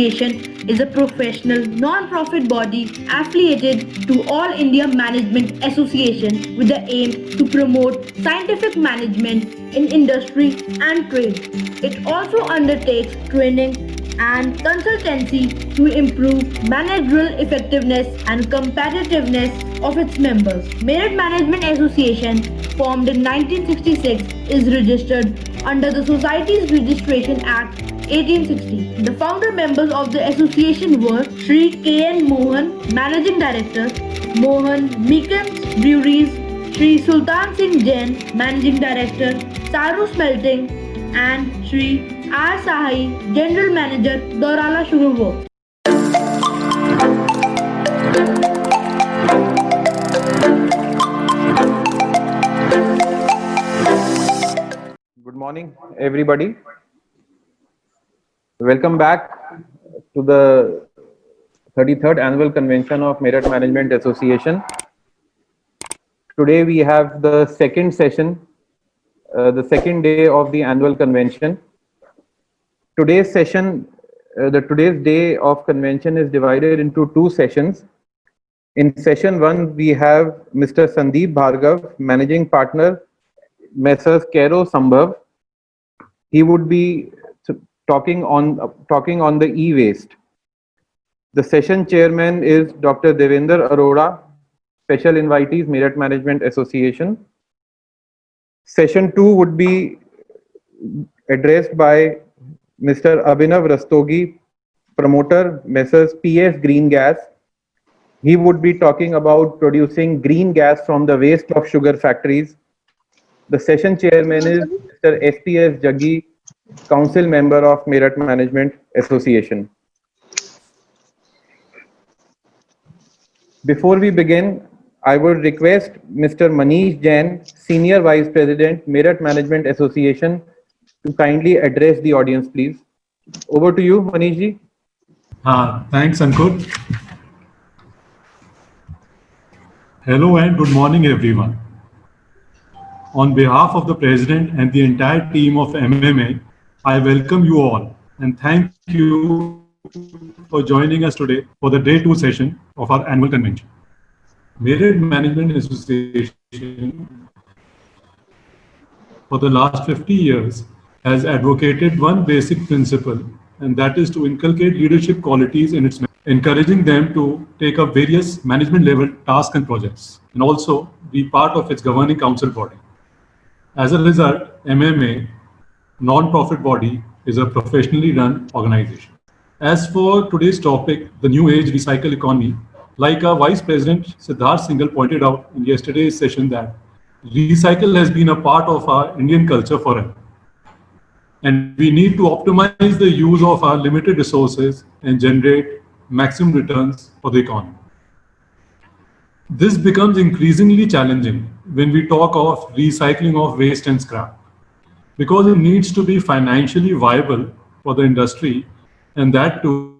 Association is a professional non-profit body affiliated to All India Management Association with the aim to promote scientific management in industry and trade. It also undertakes training and consultancy to improve managerial effectiveness and competitiveness of its members. Merit Management Association, formed in 1966, is registered under the Societies Registration Act 1860. The founder members of the association were Sri K.N. Mohan, Managing Director, Mohan Meekins Breweries, Sri Sultan Singh Jain, Managing Director, Saru Smelting, and Sri R. Sahai, General Manager, Dorala Sugar Works. Good morning, everybody. Welcome back to the 33rd Annual Convention of Merit Management Association. Today we have the second session, the second day of the annual convention. Today's session, today's day of convention is divided into two sessions. In session one, we have Mr. Sandeep Bhargav, Managing Partner, Messrs. Kero Sambhav. He would be talking on the e-waste. The session chairman is Dr. Devender Arora, Special Invitees, Merit Management Association. Session 2 would be addressed by Mr. Abhinav Rastogi, promoter, Messrs. PS Green Gas. He would be talking about producing green gas from the waste of sugar factories. The session chairman is Mr. SPS Jaggi, Council Member of Merit Management Association. Before we begin, I would request Mr. Manish Jain, Senior Vice President, Merit Management Association, to kindly address the audience, please. Over to you, Manish ji. Thanks, Ankur. Hello and good morning, everyone. On behalf of the President and the entire team of MMA, I welcome you all and thank you for joining us today for the Day 2 session of our annual convention. Merit Management Association for the last 50 years has advocated one basic principle, and that is to inculcate leadership qualities in its members, encouraging them to take up various management level tasks and projects, and also be part of its governing council body. As a result, MMA, non-profit body, is a professionally run organization. As for today's topic, the new age recycle economy, like our Vice President Siddharth Singhal pointed out in yesterday's session that recycle has been a part of our Indian culture forever. And we need to optimize the use of our limited resources and generate maximum returns for the economy. This becomes increasingly challenging when we talk of recycling of waste and scrap, because it needs to be financially viable for the industry, and that too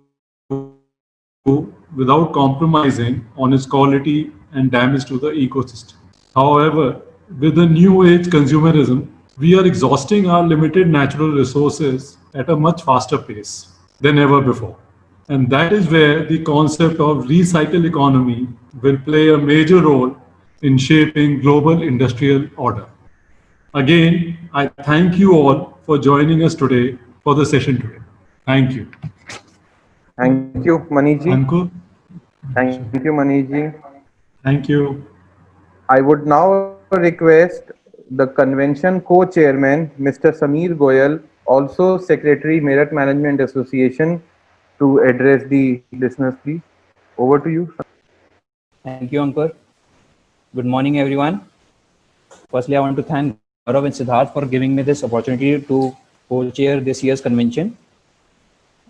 without compromising on its quality and damage to the ecosystem. However, with the new age consumerism, we are exhausting our limited natural resources at a much faster pace than ever before. And that is where the concept of recycle economy will play a major role in shaping global industrial order. Again, I thank you all for joining us today for the session today. Thank you. Thank you, Manish ji. Ankur. Thank you, Manish ji. Thank you. I would now request the convention co-chairman, Mr. Sameer Goyal, also Secretary, Merit Management Association, to address the listeners, please. Over to you. Thank you, Ankur. Good morning, everyone. Firstly, I want to thank Gaurav and Siddharth for giving me this opportunity to co-chair this year's convention.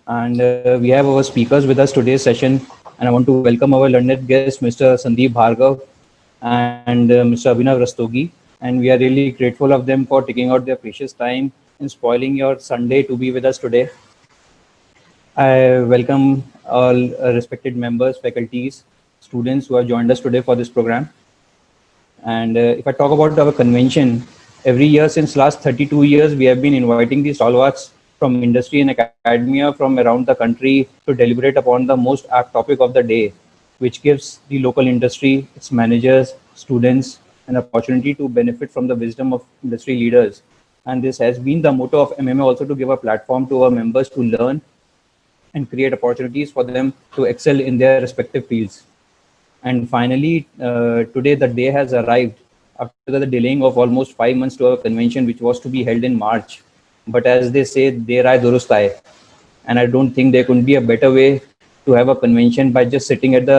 And we have our speakers with us today's session. And I want to welcome our learned guest, Mr. Sandeep Bhargav and Mr. Abhinav Rastogi. And we are really grateful of them for taking out their precious time and spoiling your Sunday to be with us today. I welcome all respected members, faculties, students who have joined us today for this program. And if I talk about our convention, every year since last 32 years, we have been inviting the stalwarts from industry and academia from around the country to deliberate upon the most apt topic of the day, which gives the local industry, its managers, students, an opportunity to benefit from the wisdom of industry leaders. And this has been the motto of MMA also, to give a platform to our members to learn and create opportunities for them to excel in their respective fields. And finally, today the day has arrived after the delaying of almost 5 months to our convention, which was to be held in March. But as they say, der aaye durust aaye. And I don't think there could be a better way to have a convention by just sitting at the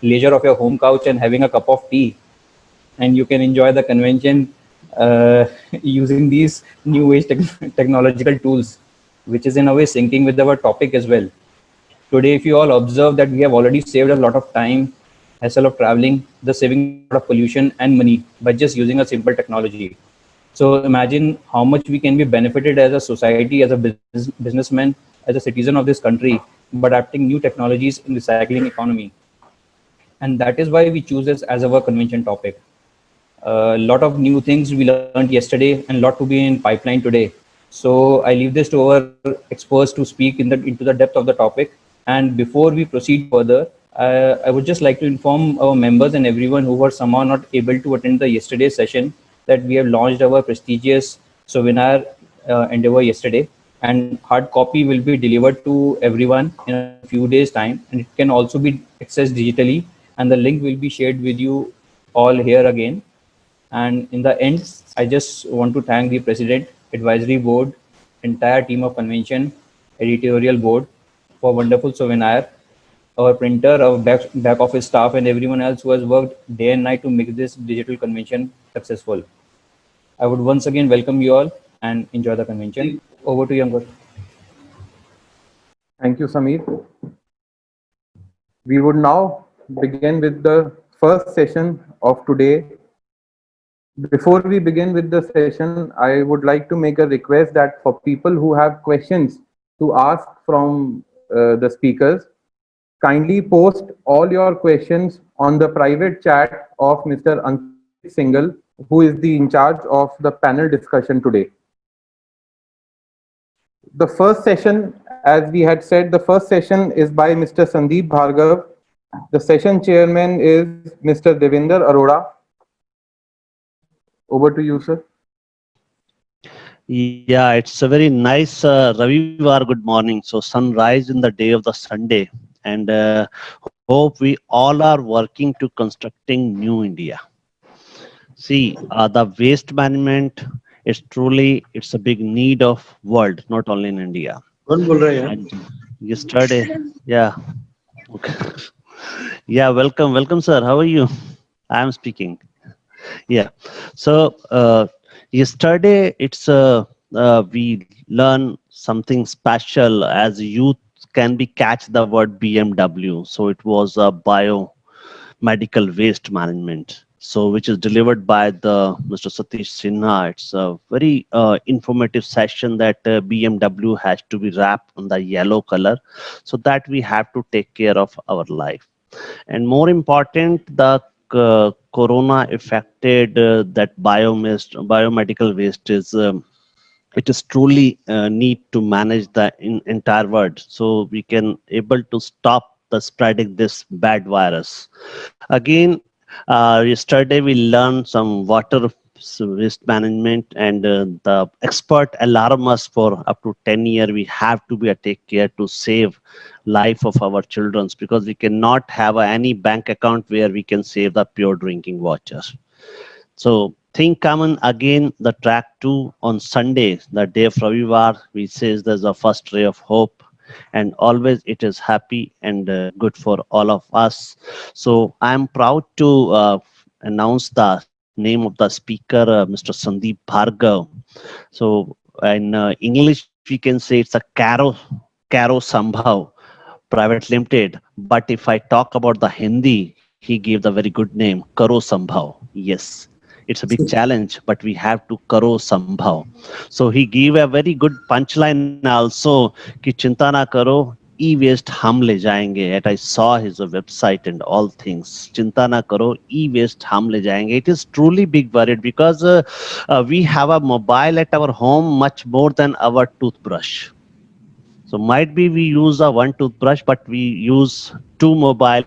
leisure of your home couch and having a cup of tea. And you can enjoy the convention using these new age technological tools, which is in a way syncing with our topic as well. Today, if you all observe that we have already saved a lot of time, hassle of traveling, the saving a lot of pollution and money by just using a simple technology. So imagine how much we can be benefited as a society, as a businessman, as a citizen of this country, by adapting new technologies in recycling economy. And that is why we choose this as our convention topic. A lot of new things we learned yesterday and a lot to be in pipeline today. So I leave this to our experts to speak into the depth of the topic. And before we proceed further, I would just like to inform our members and everyone who were somehow not able to attend the yesterday's session that we have launched our prestigious Sovinar endeavor yesterday, and hard copy will be delivered to everyone in a few days' time, and it can also be accessed digitally, and the link will be shared with you all here again. And in the end, I just want to thank the President, Advisory Board, entire team of convention, editorial board for wonderful souvenir, our printer, our back office staff, and everyone else who has worked day and night to make this digital convention successful. I would once again welcome you all and enjoy the convention. Over to you, Ankur. Thank you, Sameer. We would now begin with the first session of today. Before we begin with the session, I would like to make a request that for people who have questions to ask from the speakers, kindly post all your questions on the private chat of Mr. Ankit Singhal, who is the in charge of the panel discussion today. The first session, as we had said, the first session is by Mr. Sandeep Bhargav. The session chairman is Mr. Devinder Arora. Over to you, sir. Yeah, it's a very nice Ravivar good morning. So sunrise in the day of the Sunday, and hope we all are working to constructing new India. See, the waste management is truly, it's a big need of world, not only in India. And yesterday, yeah, okay. Yeah, welcome, sir. How are you? I am speaking. Yeah. So yesterday, it's we learn something special as youth can be catch the word BMW. So it was a biomedical waste management. So which is delivered by the Mr. Satish Sinha. It's a very informative session that BMW has to be wrapped on the yellow color, so that we have to take care of our life. And more important, the corona affected that biomedical waste is it is truly need to manage the entire world, so we can able to stop the spreading this bad virus. Again, yesterday we learned some water waste management, and the expert alarm us for up to 10 years we have to be take care to save life of our children, because we cannot have any bank account where we can save the pure drinking water. So think common again the track 2 on Sunday, the day of Ravivar, we says there's a first ray of hope, and always it is happy and good for all of us. So I am proud to announce the name of the speaker, Mr. Sandeep Bhargav. So in English we can say it's a Caro Sambhav Private Limited, but if I talk about the Hindi, he gave the very good name Karo Sambhav. Yes, it's a big challenge, but we have to Karo Sambhav. So he gave a very good punchline also कि चिंता ना करो, e-waste हम ले जाएंगे. And I saw his website and all things. चिंता ना करो, e-waste हम ले जाएंगे. It is truly big worried because we have a mobile at our home much more than our toothbrush. So might be we use a one toothbrush, but we use two mobile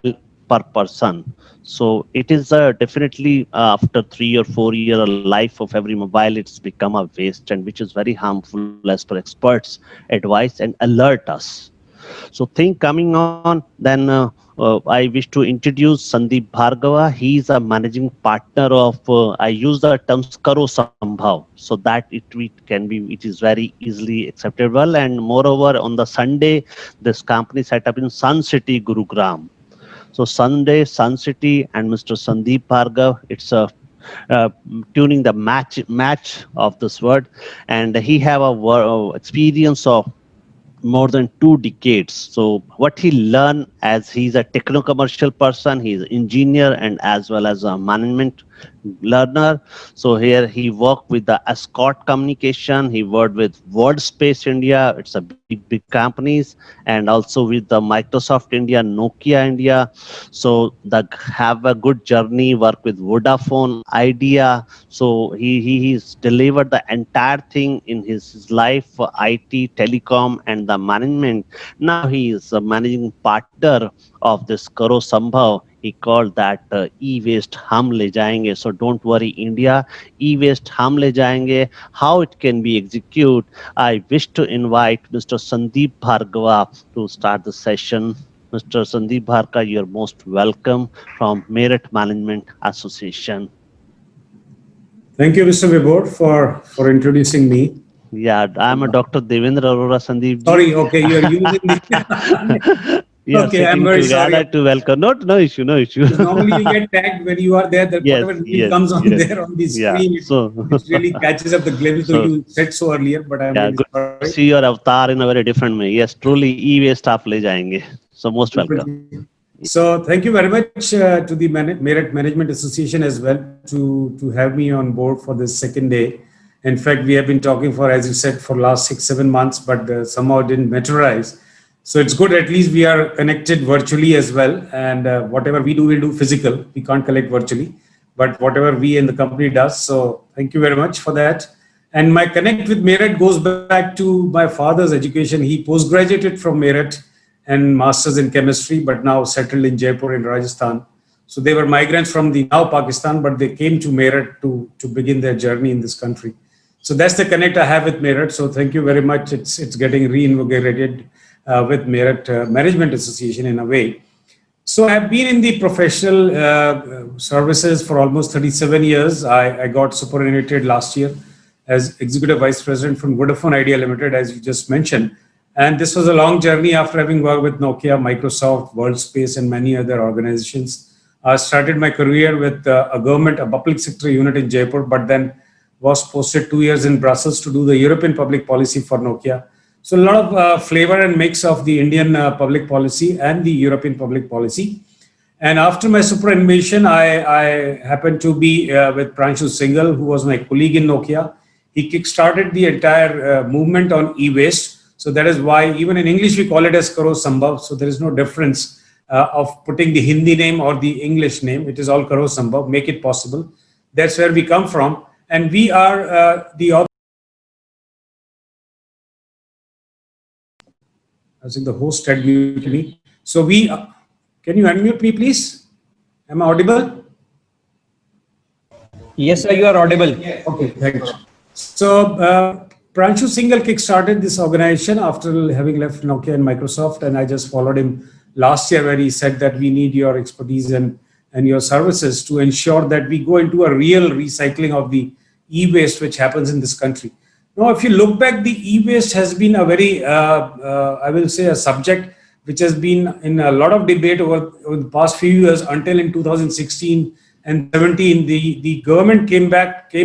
per person. So it is definitely after 3 or 4 year life of every mobile, it's become a waste, and which is very harmful as per experts advice and alert us. So thing coming on, then I wish to introduce Sandeep Bhargava. He is a managing partner of, I use the terms Karo Sambhav, so that it can be, it is very easily acceptable. And moreover, on the Sunday, this company set up in Sun City, Gurugram. So Sunday, Sun City and Mr. Sandeep Bhargav, it's a tuning the match of this word, and he have a experience of more than 2 decades. So what he learned, as he's a techno-commercial person, he's an engineer and as well as a management learner. So here he worked with the Escort Communication, he worked with WorldSpace India, it's a big companies, and also with the Microsoft India, Nokia India. So the have a good journey, work with Vodafone Idea. So he's delivered the entire thing in his life for IT, telecom, and the management. Now he is a managing partner of this Karo Sambhav. He called that e-waste hum le jayenge. So don't worry, India, e-waste hum le jayenge. How it can be executed? I wish to invite Mr. Sandeep Bhargava to start the session. Mr. Sandeep Bhargava, you're most welcome from Merit Management Association. Thank you, Mr. Vibhor, for introducing me. Yeah, I'm a Dr. Devendra Arora Sandeep. Sorry, okay, you're using the... We are Okay, I'm sitting very together sorry. to welcome. No issue, no issue. Because normally you get tagged when you are there, that Yes, whatever name yes, comes on yes. there on the Yeah, screen, so it really catches up the glimpse. So you said so earlier, but I'm yeah, really good sorry. to see your avatar in a very different way. Yes, truly e-waste आप ले जाएंगे. So most welcome. So thank you very much to the Merit Management Association as well to have me on board for this second day. In fact, we have been talking for, as you said, for last 6-7 months, but somehow it didn't materialize. So it's good, at least we are connected virtually as well. And whatever we do, we'll do physical. We can't collect virtually, but whatever we in the company does. So thank you very much for that. And my connect with Merit goes back to my father's education. He postgraduated from Merit and masters in chemistry, but now settled in Jaipur in Rajasthan. So they were migrants from the now Pakistan, but they came to Merit to begin their journey in this country. So that's the connect I have with Merit. So thank you very much. It's getting reinvigorated with Merit Management Association in a way. So I've been in the professional services for almost 37 years. I got superannuated last year as Executive Vice President from Vodafone Idea Limited, as you just mentioned. And this was a long journey after having worked with Nokia, Microsoft, WorldSpace, and many other organizations. I started my career with a public sector unit in Jaipur, but then was posted 2 years in Brussels to do the European public policy for Nokia. So a lot of flavor and mix of the Indian public policy and the European public policy. And after my superannuation, I happened to be with Pranshu Singhal, who was my colleague in Nokia. He kickstarted the entire movement on e-waste. So that is why even in English, we call it as Karo Sambhav. So there is no difference of putting the Hindi name or the English name. It is all Karo Sambhav, make it possible. That's where we come from. And we are I think the host had muted me. So can you unmute me, please? Am I audible? Yes, sir, you are audible. Okay, thanks. So Pranshu Singhal kickstarted this organization after having left Nokia and Microsoft, and I just followed him last year where he said that we need your expertise and your services to ensure that we go into a real recycling of the e-waste which happens in this country. Now, if you look back, the e-waste has been a very, I will say, a subject which has been in a lot of debate over the past few years until in 2016 and 17, the government came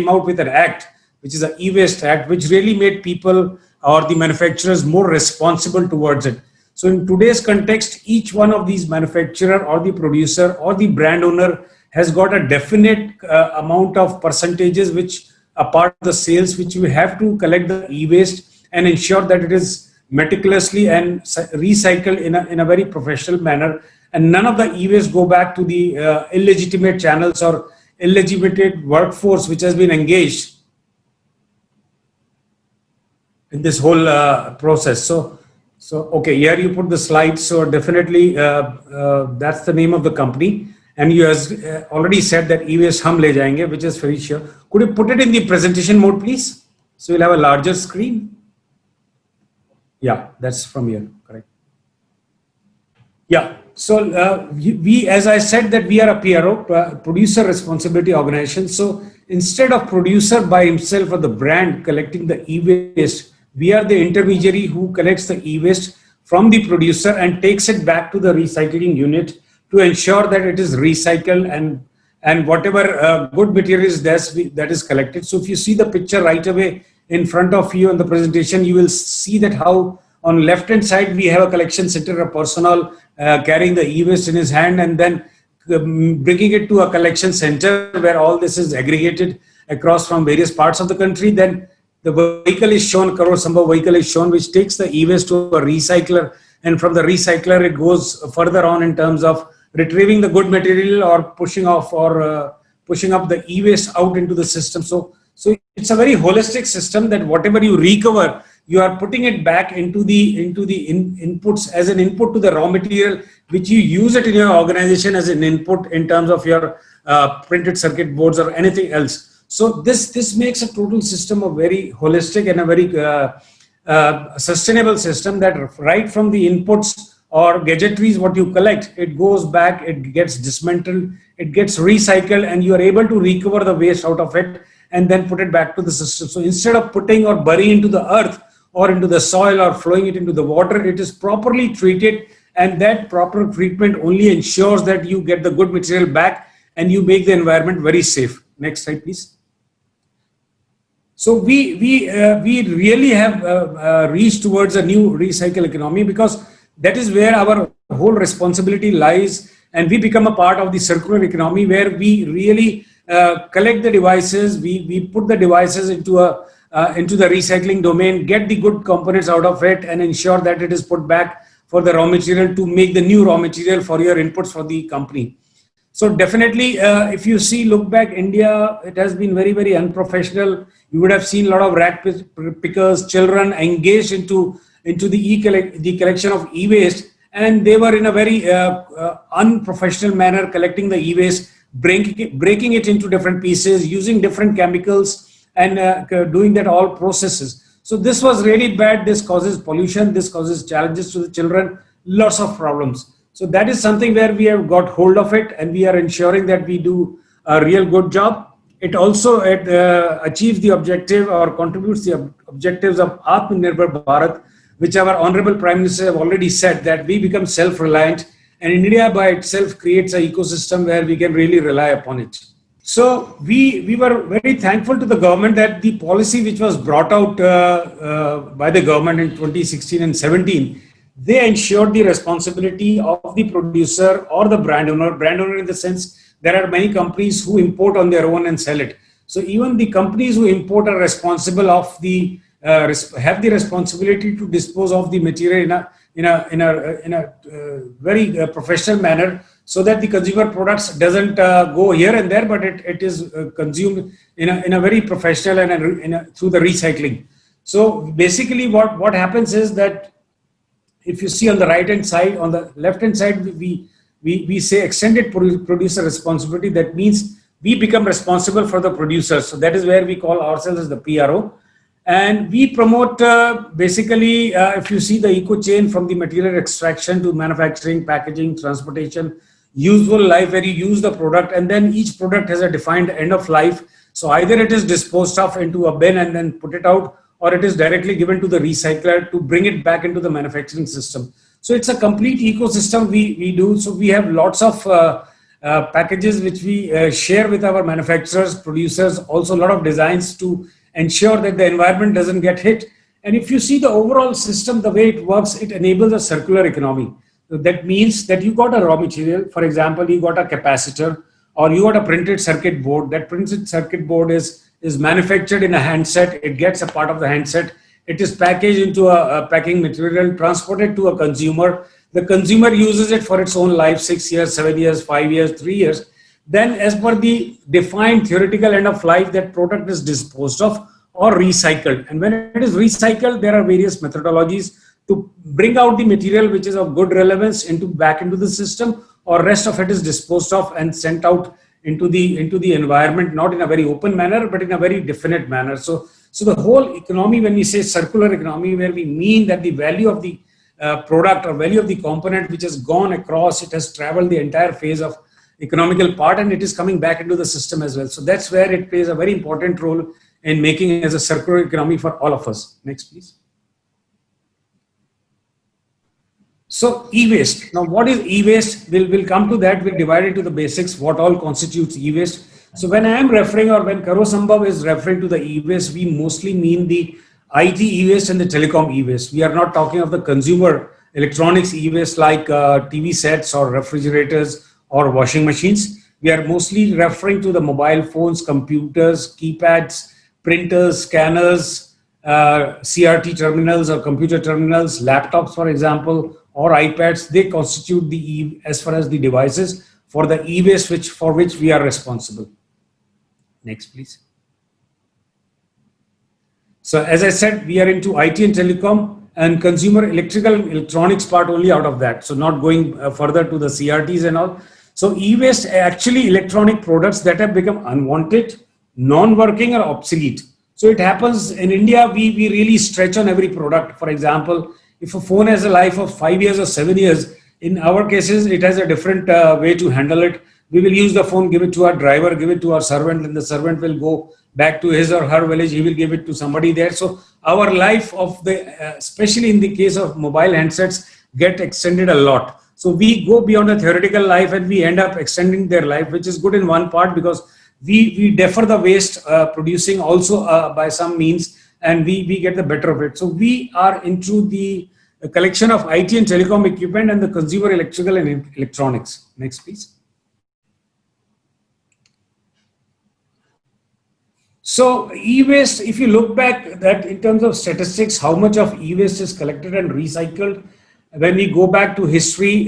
out with an act, which is an e-waste act, which really made people or the manufacturers more responsible towards it. So in today's context, each one of these manufacturer or the producer or the brand owner has got a definite amount of percentages which a part of the sales which you have to collect the e-waste and ensure that it is meticulously and recycled in a very professional manner, and none of the e-waste go back to the illegitimate channels or illegitimate workforce which has been engaged in this whole process. So So, okay, here you put the slide. So definitely that's the name of the company. And you has already said that e-waste hum le jayenge, which is very sure. Could you put it in the presentation mode, please? So you'll have a larger screen. Yeah, that's from here, correct. Yeah, so we, as I said, that we are a PRO, producer responsibility organization. So instead of producer by himself or the brand collecting the e-waste, we are the intermediary who collects the e-waste from the producer and takes it back to the recycling unit to ensure that it is recycled and whatever good material is that is collected. So if you see the picture right away in front of you on the presentation, you will see that how on left hand side we have a collection center, a personnel carrying the e-waste in his hand and then bringing it to a collection center where all this is aggregated across from various parts of the country. Then the vehicle is shown, Karor Sambhav vehicle is shown, which takes the e-waste to a recycler, and from the recycler it goes further on in terms of retrieving the good material or pushing off or pushing up the e-waste out into the system. So it's a very holistic system that whatever you recover, you are putting it back into the inputs as an input to the raw material, which you use it in your organization as an input in terms of your printed circuit boards or anything else. So this makes a total system a very holistic and a very sustainable system that right from the inputs or gadgetries what you collect, it goes back, it gets dismantled, it gets recycled, and you are able to recover the waste out of it and then put it back to the system. So instead of putting or burying into the earth or into the soil or flowing it into the water, it is properly treated, and that proper treatment only ensures that you get the good material back and you make the environment very safe. Next slide, please. So we really have reached towards a new recycle economy, because that is where our whole responsibility lies, and we become a part of the circular economy where we really collect the devices, we put the devices into the recycling domain, get the good components out of it, and ensure that it is put back for the raw material to make the new raw material for your inputs for the company. So definitely, if you look back, India, it has been very, very unprofessional. You would have seen a lot of rat pickers, children engaged into the collection of e-waste, and they were in a very unprofessional manner collecting the e-waste, breaking it into different pieces, using different chemicals, and doing that all processes. So this was really bad. This causes pollution. This causes challenges to the children, lots of problems. So that is something where we have got hold of it, and we are ensuring that we do a real good job. It also achieves the objective or contributes the objectives of Atmanirbhar Bharat, which our Honorable Prime Minister have already said that we become self-reliant, and India by itself creates an ecosystem where we can really rely upon it. So we were very thankful to the government that the policy which was brought out by the government in 2016 and 17, they ensured the responsibility of the producer or the brand owner in the sense there are many companies who import on their own and sell it. So even the companies who import are responsible of the have the responsibility to dispose of the material in a very professional manner, so that the consumer products doesn't go here and there, but it is consumed in a very professional and through the recycling. So basically what happens is that if you see on the right hand side, on the left hand side, we say extended producer responsibility. That means we become responsible for the producers. So that is where we call ourselves as the PRO. And we promote basically, if you see the eco chain from the material extraction to manufacturing, packaging, transportation, useful life, where you use the product, and then each product has a defined end of life. So either it is disposed of into a bin and then put it out, or it is directly given to the recycler to bring it back into the manufacturing system. So it's a complete ecosystem we do. So we have lots of packages which we share with our manufacturers, producers, also a lot of designs to ensure that the environment doesn't get hit. And if you see the overall system, the way it works, it enables a circular economy. So that means that you got a raw material, for example, you got a capacitor, or you got a printed circuit board. That printed circuit board is manufactured in a handset. It gets a part of the handset. It is packaged into a packing material, transported to a consumer. The consumer uses it for its own life, 6 years, 7 years, 5 years, 3 years. Then as per the defined theoretical end of life, that product is disposed of or recycled. And when it is recycled, there are various methodologies. to bring out the material which is of good relevance back into the system, or rest of it is disposed of and sent out into the environment, not in a very open manner, but in a very definite manner. So the whole economy, when we say circular economy, where we mean that the value of the product or value of the component which has gone across, it has traveled the entire phase of economical part, and it is coming back into the system as well. So that's where it plays a very important role in making it as a circular economy for all of us. Next, please. So e-waste. Now, what is e-waste? We'll come to that. We'll divide it to the basics, what all constitutes e-waste. So when I am referring, or when Karosambhav is referring to the e-waste, we mostly mean the IT e-waste and the telecom e-waste. We are not talking of the consumer electronics e-waste like TV sets or refrigerators or washing machines. We are mostly referring to the mobile phones, computers, keypads, printers, scanners, CRT terminals or computer terminals, laptops, for example, or iPads. They constitute as far as the devices for the e-waste for which we are responsible. Next, please. So as I said, we are into IT and telecom and consumer electronics part only out of that. So not going further to the CRTs and all. So e-waste actually electronic products that have become unwanted, non-working or obsolete. So it happens in India, we really stretch on every product. For example, if a phone has a life of 5 years or 7 years, in our cases, it has a different way to handle it. We will use the phone, give it to our driver, give it to our servant, and the servant will go back to his or her village. He will give it to somebody there. So our life of especially in the case of mobile handsets, get extended a lot. So we go beyond the theoretical life and we end up extending their life, which is good in one part because we defer the waste producing also by some means, and we get the better of it. So we are into the collection of IT and telecom equipment and the consumer electrical and electronics. Next, please. So e-waste, if you look back that in terms of statistics, how much of e-waste is collected and recycled, when we go back to history,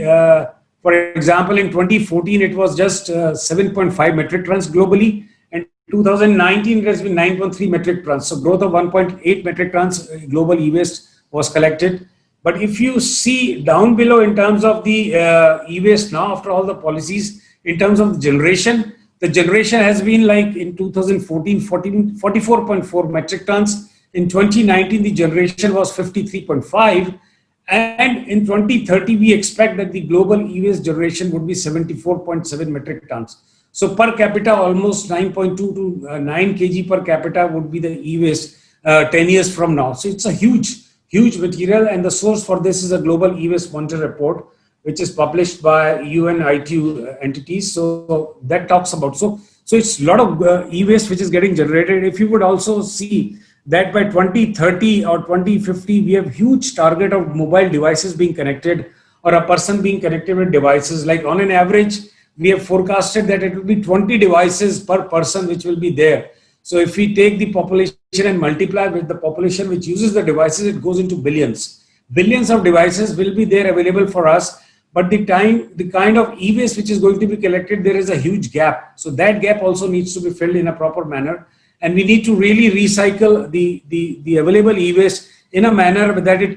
for example, in 2014, it was just 7.5 metric tons globally. And 2019, it has been 9.3 metric tons. So growth of 1.8 metric tons global e-waste was collected. But if you see down below in terms of the e-waste now, after all the policies, in terms of generation, the generation has been like in 2014, 44.4 metric tons. In 2019, the generation was 53.5. And in 2030, we expect that the global e-waste generation would be 74.7 metric tons. So per capita, almost 9.2 to 9 kg per capita would be the e-waste 10 years from now. So it's a huge material. And the source for this is a global e-waste monitor report, which is published by UN ITU entities. So that talks about, so it's a lot of e-waste which is getting generated. If you would also see that by 2030 or 2050, we have huge target of mobile devices being connected or a person being connected with devices. Like on an average, we have forecasted that it will be 20 devices per person which will be there. So if we take the population and multiply with the population which uses the devices, it goes into billions. Billions of devices will be there available for us. But the kind of e-waste which is going to be collected, there is a huge gap. So that gap also needs to be filled in a proper manner. And we need to really recycle the available e-waste in a manner that it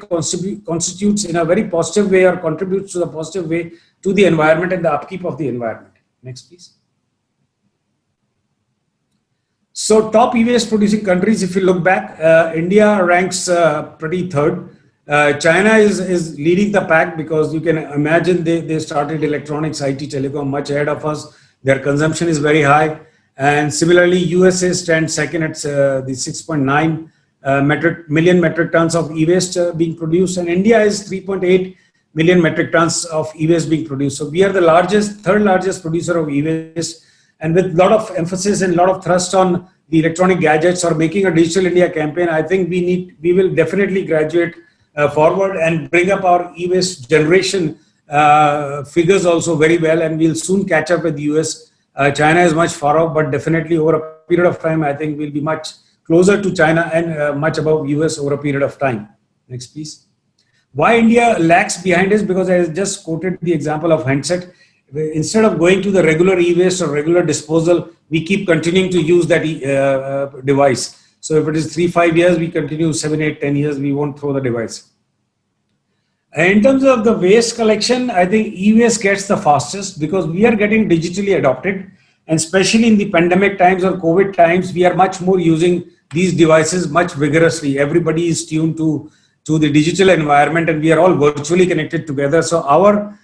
constitutes in a very positive way or contributes to the positive way to the environment and the upkeep of the environment. Next, please. So top e-waste producing countries, if you look back, India ranks pretty third. China is leading the pack because you can imagine they started electronics, IT, telecom much ahead of us. Their consumption is very high. And similarly, USA stands second at the 6.9 million metric tons of e-waste being produced. And India is 3.8 million metric tons of e-waste being produced. So we are the third largest producer of e-waste. And with a lot of emphasis and a lot of thrust on the electronic gadgets or making a Digital India campaign, I think we will definitely graduate forward and bring up our e-waste generation figures also very well. And we'll soon catch up with the US. China is much far off, but definitely over a period of time, I think we'll be much closer to China and much above US over a period of time. Next, please. Why India lags behind is because I just quoted the example of handset. Instead of going to the regular e-waste or regular disposal, we keep continuing to use that device. So if it is 3-5 years, we continue 7, 8, 10 years, we won't throw the device. In terms of the waste collection, I think e-waste gets the fastest because we are getting digitally adopted. And especially in the pandemic times or COVID times, we are much more using these devices much vigorously. Everybody is tuned to the digital environment and we are all virtually connected together. So our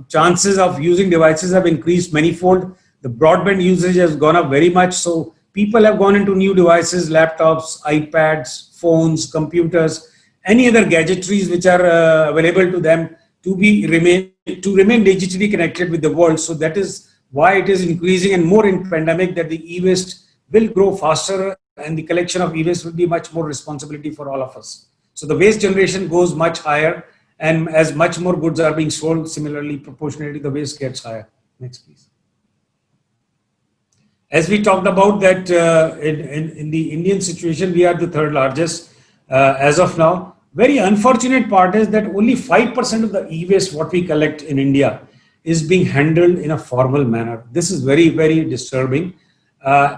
chances of using devices have increased manifold. The broadband usage has gone up very much. So people have gone into new devices, laptops, iPads, phones, computers, any other gadgetries which are available to them to remain digitally connected with the world. So that is why it is increasing, and more in pandemic, that the e-waste will grow faster and the collection of e-waste will be much more responsibility for all of us. So the waste generation goes much higher, and as much more goods are being sold, similarly proportionally the waste gets higher. Next, please. As we talked about that in the Indian situation, we are the third largest as of now. Very unfortunate part is that only 5% of the e-waste what we collect in India is being handled in a formal manner. This is very, very disturbing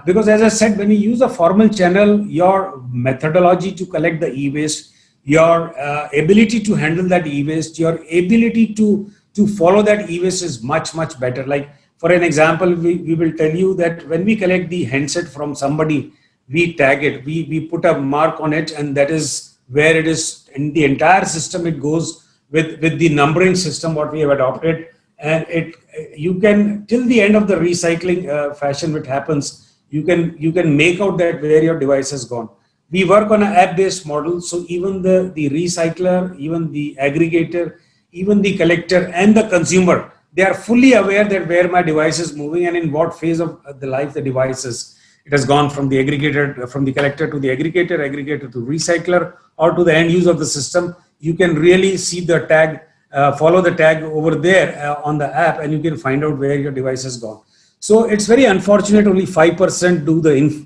because, as I said, when you use a formal channel, your methodology to collect the e-waste, your ability to handle that e-waste, your ability to follow that e-waste is much, much better. Like, for an example, we will tell you that when we collect the handset from somebody, we tag it, we put a mark on it, and that is where it is in the entire system. It goes with the numbering system what we have adopted, and you can, till the end of the recycling fashion which happens, you can make out that where your device has gone. We work on an app-based model, so even the recycler, even the aggregator, even the collector and the consumer, they are fully aware that where my device is moving and in what phase of the life the device is. It has gone from the aggregator, from the collector to the aggregator to recycler, or to the end use of the system. You can really see the tag, follow the tag over there on the app, and you can find out where your device has gone. So it's very unfortunate only 5% do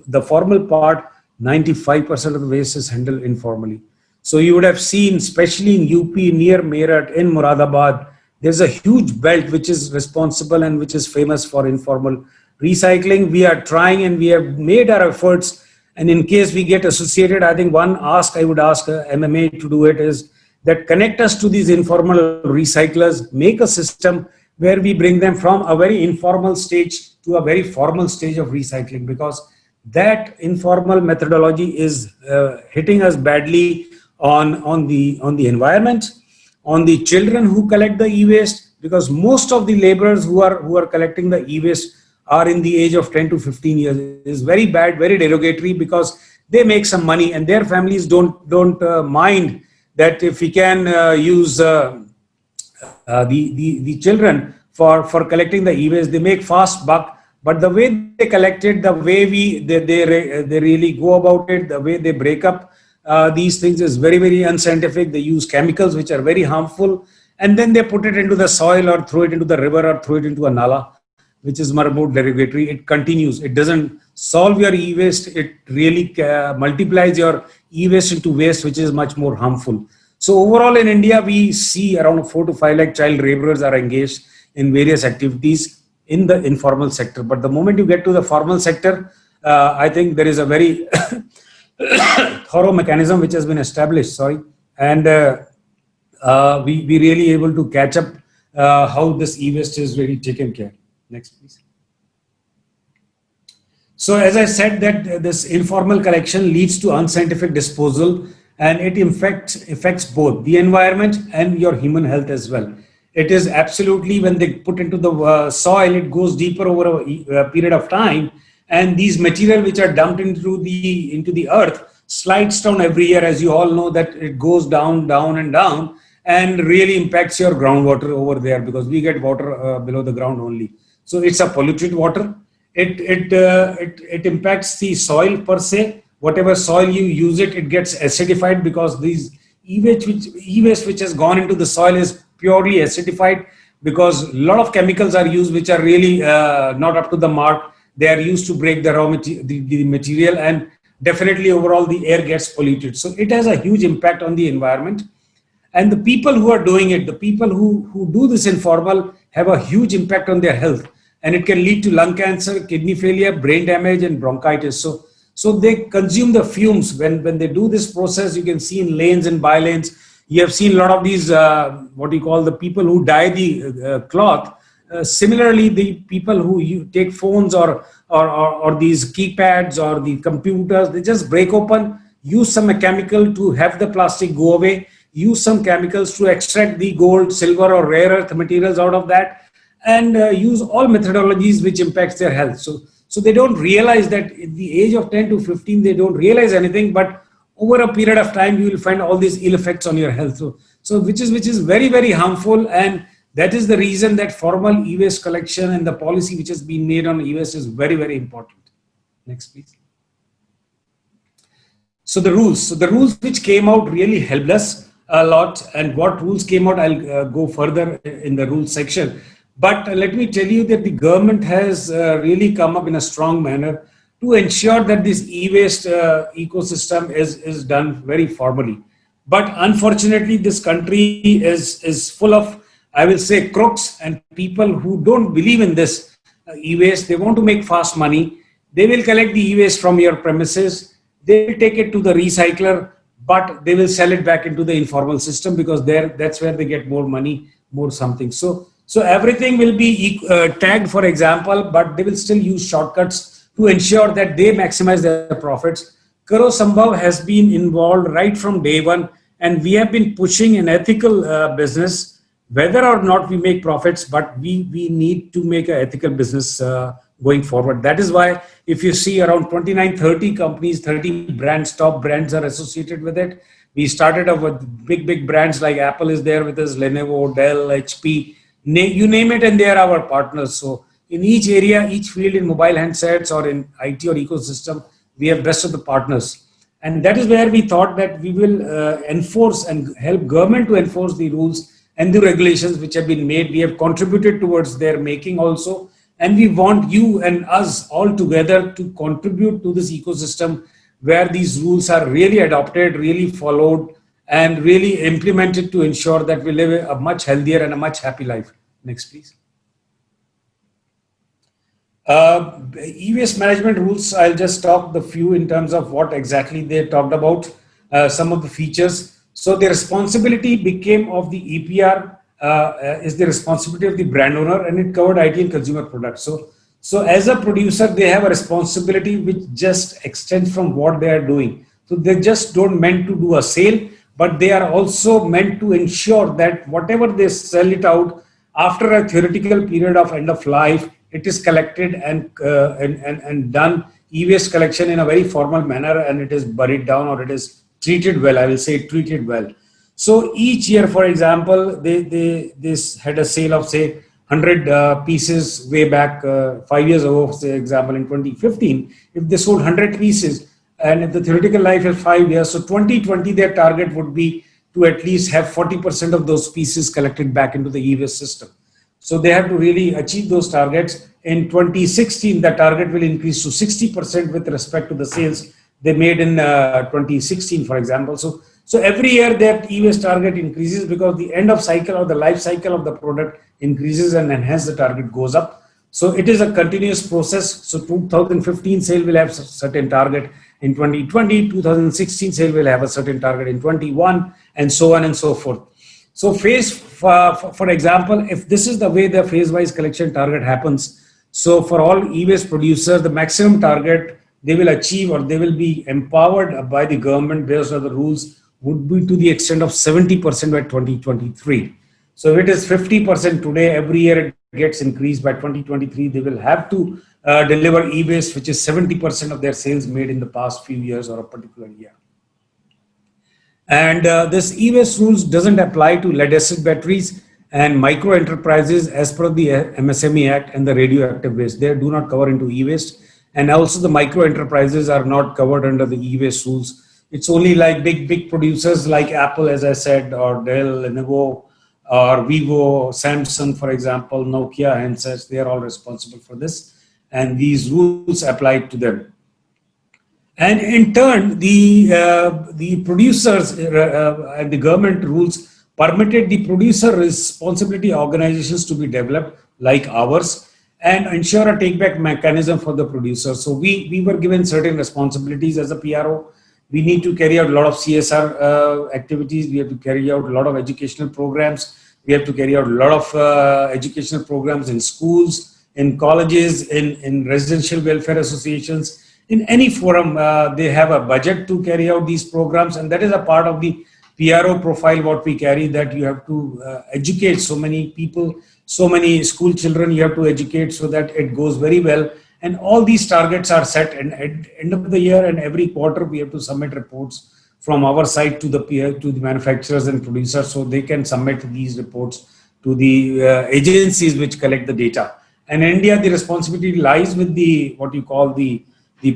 the formal part. 95% of the waste is handled informally. So you would have seen, especially in UP, near Meerut, in Moradabad, there's a huge belt which is responsible and which is famous for informal recycling. We are trying and we have made our efforts. And in case we get associated, I think one ask I would ask MMA to do it is that connect us to these informal recyclers, make a system where we bring them from a very informal stage to a very formal stage of recycling, because that informal methodology is hitting us badly on the environment, on the children who collect the e-waste, because most of the laborers who are collecting the e-waste are in the age of 10 to 15 years. It is very bad, very derogatory, because they make some money and their families don't mind that if we can use the children for collecting the e-waste, they make fast buck. But the way they collect it, the way they really go about it, the way they break up these things is very, very unscientific. They use chemicals which are very harmful, and then they put it into the soil or throw it into the river or throw it into a nala, which is more derogatory. It continues. It doesn't solve your e-waste. It really multiplies your e-waste into waste, which is much more harmful. So overall in India, we see around 4 to 5 lakh child laborers are engaged in various activities in the informal sector. But the moment you get to the formal sector, I think there is a very thorough mechanism which has been established, and we really able to catch up how this e-waste is really taken care. Next, please. So as I said, that this informal collection leads to unscientific disposal, and it affects both the environment and your human health as well. It is absolutely, when they put into the soil, it goes deeper over a period of time, and these material which are dumped into the earth slides down every year. As you all know, that it goes down and down, and really impacts your groundwater over there, because we get water below the ground only. So it's a polluted water. It impacts the soil per se. Whatever soil you use it gets acidified, because these e-waste which has gone into the soil is purely acidified, because a lot of chemicals are used which are really not up to the mark. They are used to break the raw material, and definitely overall the air gets polluted. So it has a huge impact on the environment. And the people who are doing it, the people who do this informal, have a huge impact on their health. And it can lead to lung cancer, kidney failure, brain damage, and bronchitis. So they consume the fumes. When they do this process, you can see in lanes and bylanes, You have seen a lot of these, what you call the people who dye the cloth. Similarly, the people who you take phones or these keypads or the computers, they just break open, use some chemical to have the plastic go away, use some chemicals to extract the gold, silver or rare earth materials out of that, and use all methodologies which impacts their health. So they don't realize that at the age of 10 to 15, they don't realize anything, but over a period of time, you will find all these ill effects on your health. So which is very, very harmful. And that is the reason that formal e-waste collection and the policy which has been made on e-waste is very, very important. Next, please. So the rules which came out really helped us a lot. And what rules came out, I'll go further in the rules section. But let me tell you that the government has really come up in a strong manner to ensure that this e-waste ecosystem is done very formally. But unfortunately, this country is full of, I will say, crooks and people who don't believe in this e-waste. They want to make fast money. They will collect the e-waste from your premises. They will take it to the recycler, but they will sell it back into the informal system because that's where they get more money, more something. So everything will be tagged, for example, but they will still use shortcuts to ensure that they maximize their profits. Karo Sambhav has been involved right from day one, and we have been pushing an ethical business, whether or not we make profits, but we need to make an ethical business going forward. That is why if you see around 29, 30 companies, 30 brands, top brands are associated with it. We started off with big brands like Apple is there with us, Lenovo, Dell, HP, you name it, and they are our partners. So in each area, each field, in mobile handsets or in IT or ecosystem, we have best of the partners. And that is where we thought that we will enforce and help government to enforce the rules and the regulations which have been made. We have contributed towards their making also. And we want you and us all together to contribute to this ecosystem where these rules are really adopted, really followed, and really implemented to ensure that we live a much healthier and a much happy life. Next, please. E-waste management rules, I'll just talk the few in terms of what exactly they talked about, some of the features. So the responsibility became of the EPR is the responsibility of the brand owner, and it covered IT and consumer products. So as a producer, they have a responsibility which just extends from what they are doing. So they just don't meant to do a sale, but they are also meant to ensure that whatever they sell it out after a theoretical period of end of life, it is collected and done e-waste collection in a very formal manner, and it is buried down or it is treated well. I will say treated well. So each year, for example, they had a sale of say 100 pieces way back 5 years ago, say example in 2015. If they sold 100 pieces, and if the theoretical life is 5 years, so 2020 their target would be to at least have 40% of those pieces collected back into the e-waste system. So they have to really achieve those targets. In 2016, the target will increase to 60% with respect to the sales they made in 2016, for example. So every year that e-waste target increases because the end of cycle or the life cycle of the product increases, and hence the target goes up. So it is a continuous process. So 2015 sale will have a certain target. In 2020, 2016 sale will have a certain target in 21, and so on and so forth. So for example, if this is the way the phase-wise collection target happens, so for all e-waste producers, the maximum target they will achieve or they will be empowered by the government based on the rules would be to the extent of 70% by 2023. So if it is 50% today, every year it gets increased. By 2023, they will have to deliver e-waste, which is 70% of their sales made in the past few years or a particular year. And this e-waste rules doesn't apply to lead acid batteries and micro enterprises as per the MSME Act and the radioactive waste. They do not cover into e-waste. And also the micro enterprises are not covered under the e-waste rules. It's only like big producers like Apple, as I said, or Dell, Lenovo, or Vivo, Samsung, for example, Nokia handsets. They are all responsible for this. And these rules apply to them. And in turn, the producers and the government rules permitted the producer responsibility organizations to be developed like ours and ensure a take-back mechanism for the producer. So we were given certain responsibilities as a PRO. We need to carry out a lot of CSR activities. We have to carry out a lot of educational programs. We have to carry out a lot of educational programs in schools, in colleges, in residential welfare associations. In any forum, they have a budget to carry out these programs, and that is a part of the PRO profile what we carry, that you have to educate so many people, so many school children you have to educate so that it goes very well. And all these targets are set, and at the end of the year and every quarter we have to submit reports from our side to the manufacturers and producers, so they can submit these reports to the agencies which collect the data. And in India, the responsibility lies with the what you call the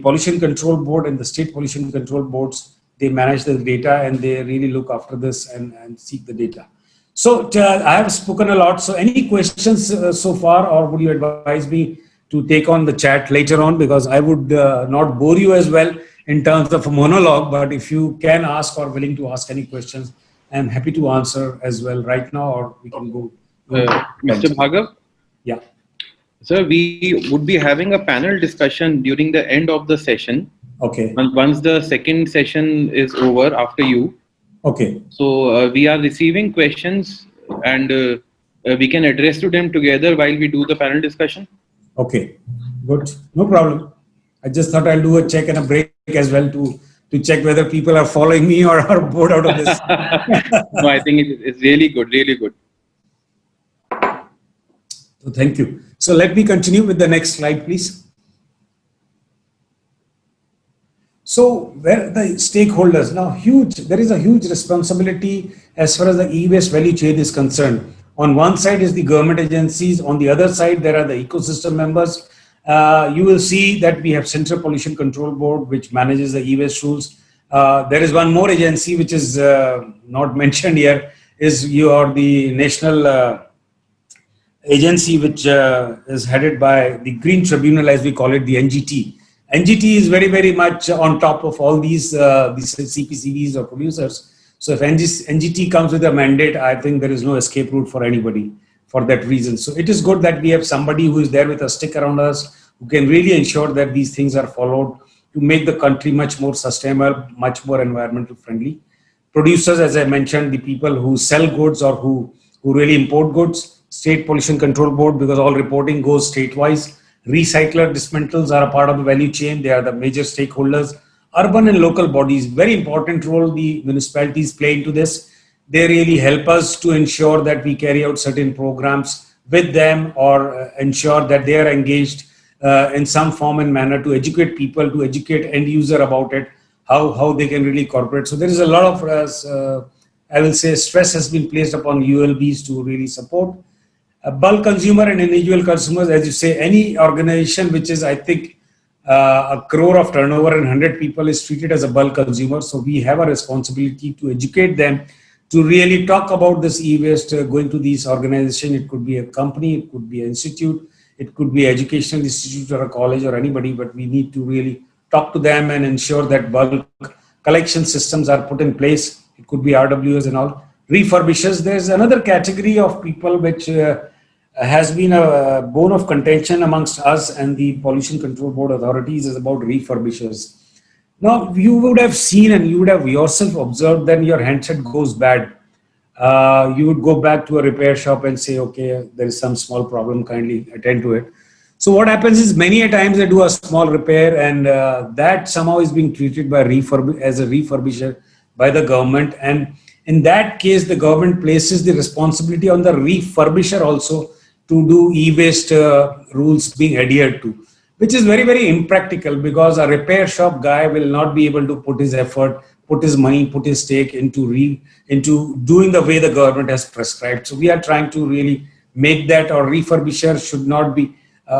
Pollution Control Board and the state pollution control boards. They manage the data and they really look after this and seek the data. So I have spoken a lot. So any questions so far, or would you advise me to take on the chat later on, because I would not bore you as well in terms of a monologue, but if you can ask or willing to ask any questions, I'm happy to answer as well right now, or we can go. Mr. Bhargav? Yeah. Sir, we would be having a panel discussion during the end of the session. Okay. Once the second session is over after you. Okay. So we are receiving questions and we can address to them together while we do the panel discussion. Okay, good. No problem. I just thought I'll do a check and a break as well to check whether people are following me or are bored out of this. No, I think it's really good, really good. So thank you. So let me continue with the next slide, please. So where the stakeholders now there is a huge responsibility as far as the e-waste value chain is concerned. On one side is the government agencies. On the other side, there are the ecosystem members. You will see that we have Central Pollution Control Board, which manages the e-waste rules. There is one more agency which is not mentioned here. Is the national agency which is headed by the Green Tribunal, as we call it, the NGT. NGT is very, very much on top of all these CPCBs or producers. So if NGT comes with a mandate, I think there is no escape route for anybody for that reason. So it is good that we have somebody who is there with a stick around us, who can really ensure that these things are followed to make the country much more sustainable, much more environmental friendly. Producers, as I mentioned, the people who sell goods or who really import goods, State Pollution Control Board, because all reporting goes state-wise. Recycler dismantles are a part of the value chain. They are the major stakeholders. Urban and local bodies, very important role the municipalities play into this. They really help us to ensure that we carry out certain programs with them, or ensure that they are engaged in some form and manner to educate people, to educate end user about it, how they can really cooperate. So there is a lot of, I will say, stress has been placed upon ULBs to really support. Bulk consumer and individual consumers, as you say, any organization which is, I think, a crore of turnover and 100 people is treated as a bulk consumer. So we have a responsibility to educate them, to really talk about this e-waste going to these organizations. It could be a company, it could be an institute, it could be an educational institute or a college or anybody, but we need to really talk to them and ensure that bulk collection systems are put in place. It could be RWS and all. Refurbishers, there's another category of people which has been a bone of contention amongst us and the Pollution Control Board authorities, is about refurbishers. Now, you would have seen and you would have yourself observed that your handset goes bad. You would go back to a repair shop and say, okay, there is some small problem, kindly attend to it. So what happens is, many a times they do a small repair, and that somehow is being treated by as a refurbisher by the government. And in that case, the government places the responsibility on the refurbisher also to do e-waste rules being adhered to, which is very, very impractical, because a repair shop guy will not be able to put his effort, put his money, put his stake into doing the way the government has prescribed. So we are trying to really make that, or refurbisher should not be,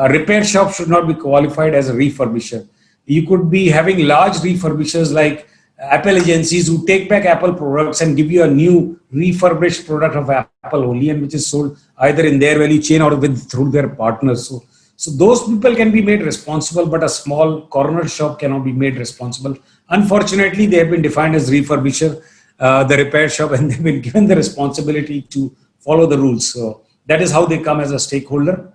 repair shop should not be qualified as a refurbisher. You could be having large refurbishers like Apple agencies who take back Apple products and give you a new refurbished product of Apple only, and which is sold either in their value chain or through their partners. So those people can be made responsible, but a small corner shop cannot be made responsible. Unfortunately, they have been defined as refurbisher, the repair shop, and they've been given the responsibility to follow the rules. So that is how they come as a stakeholder.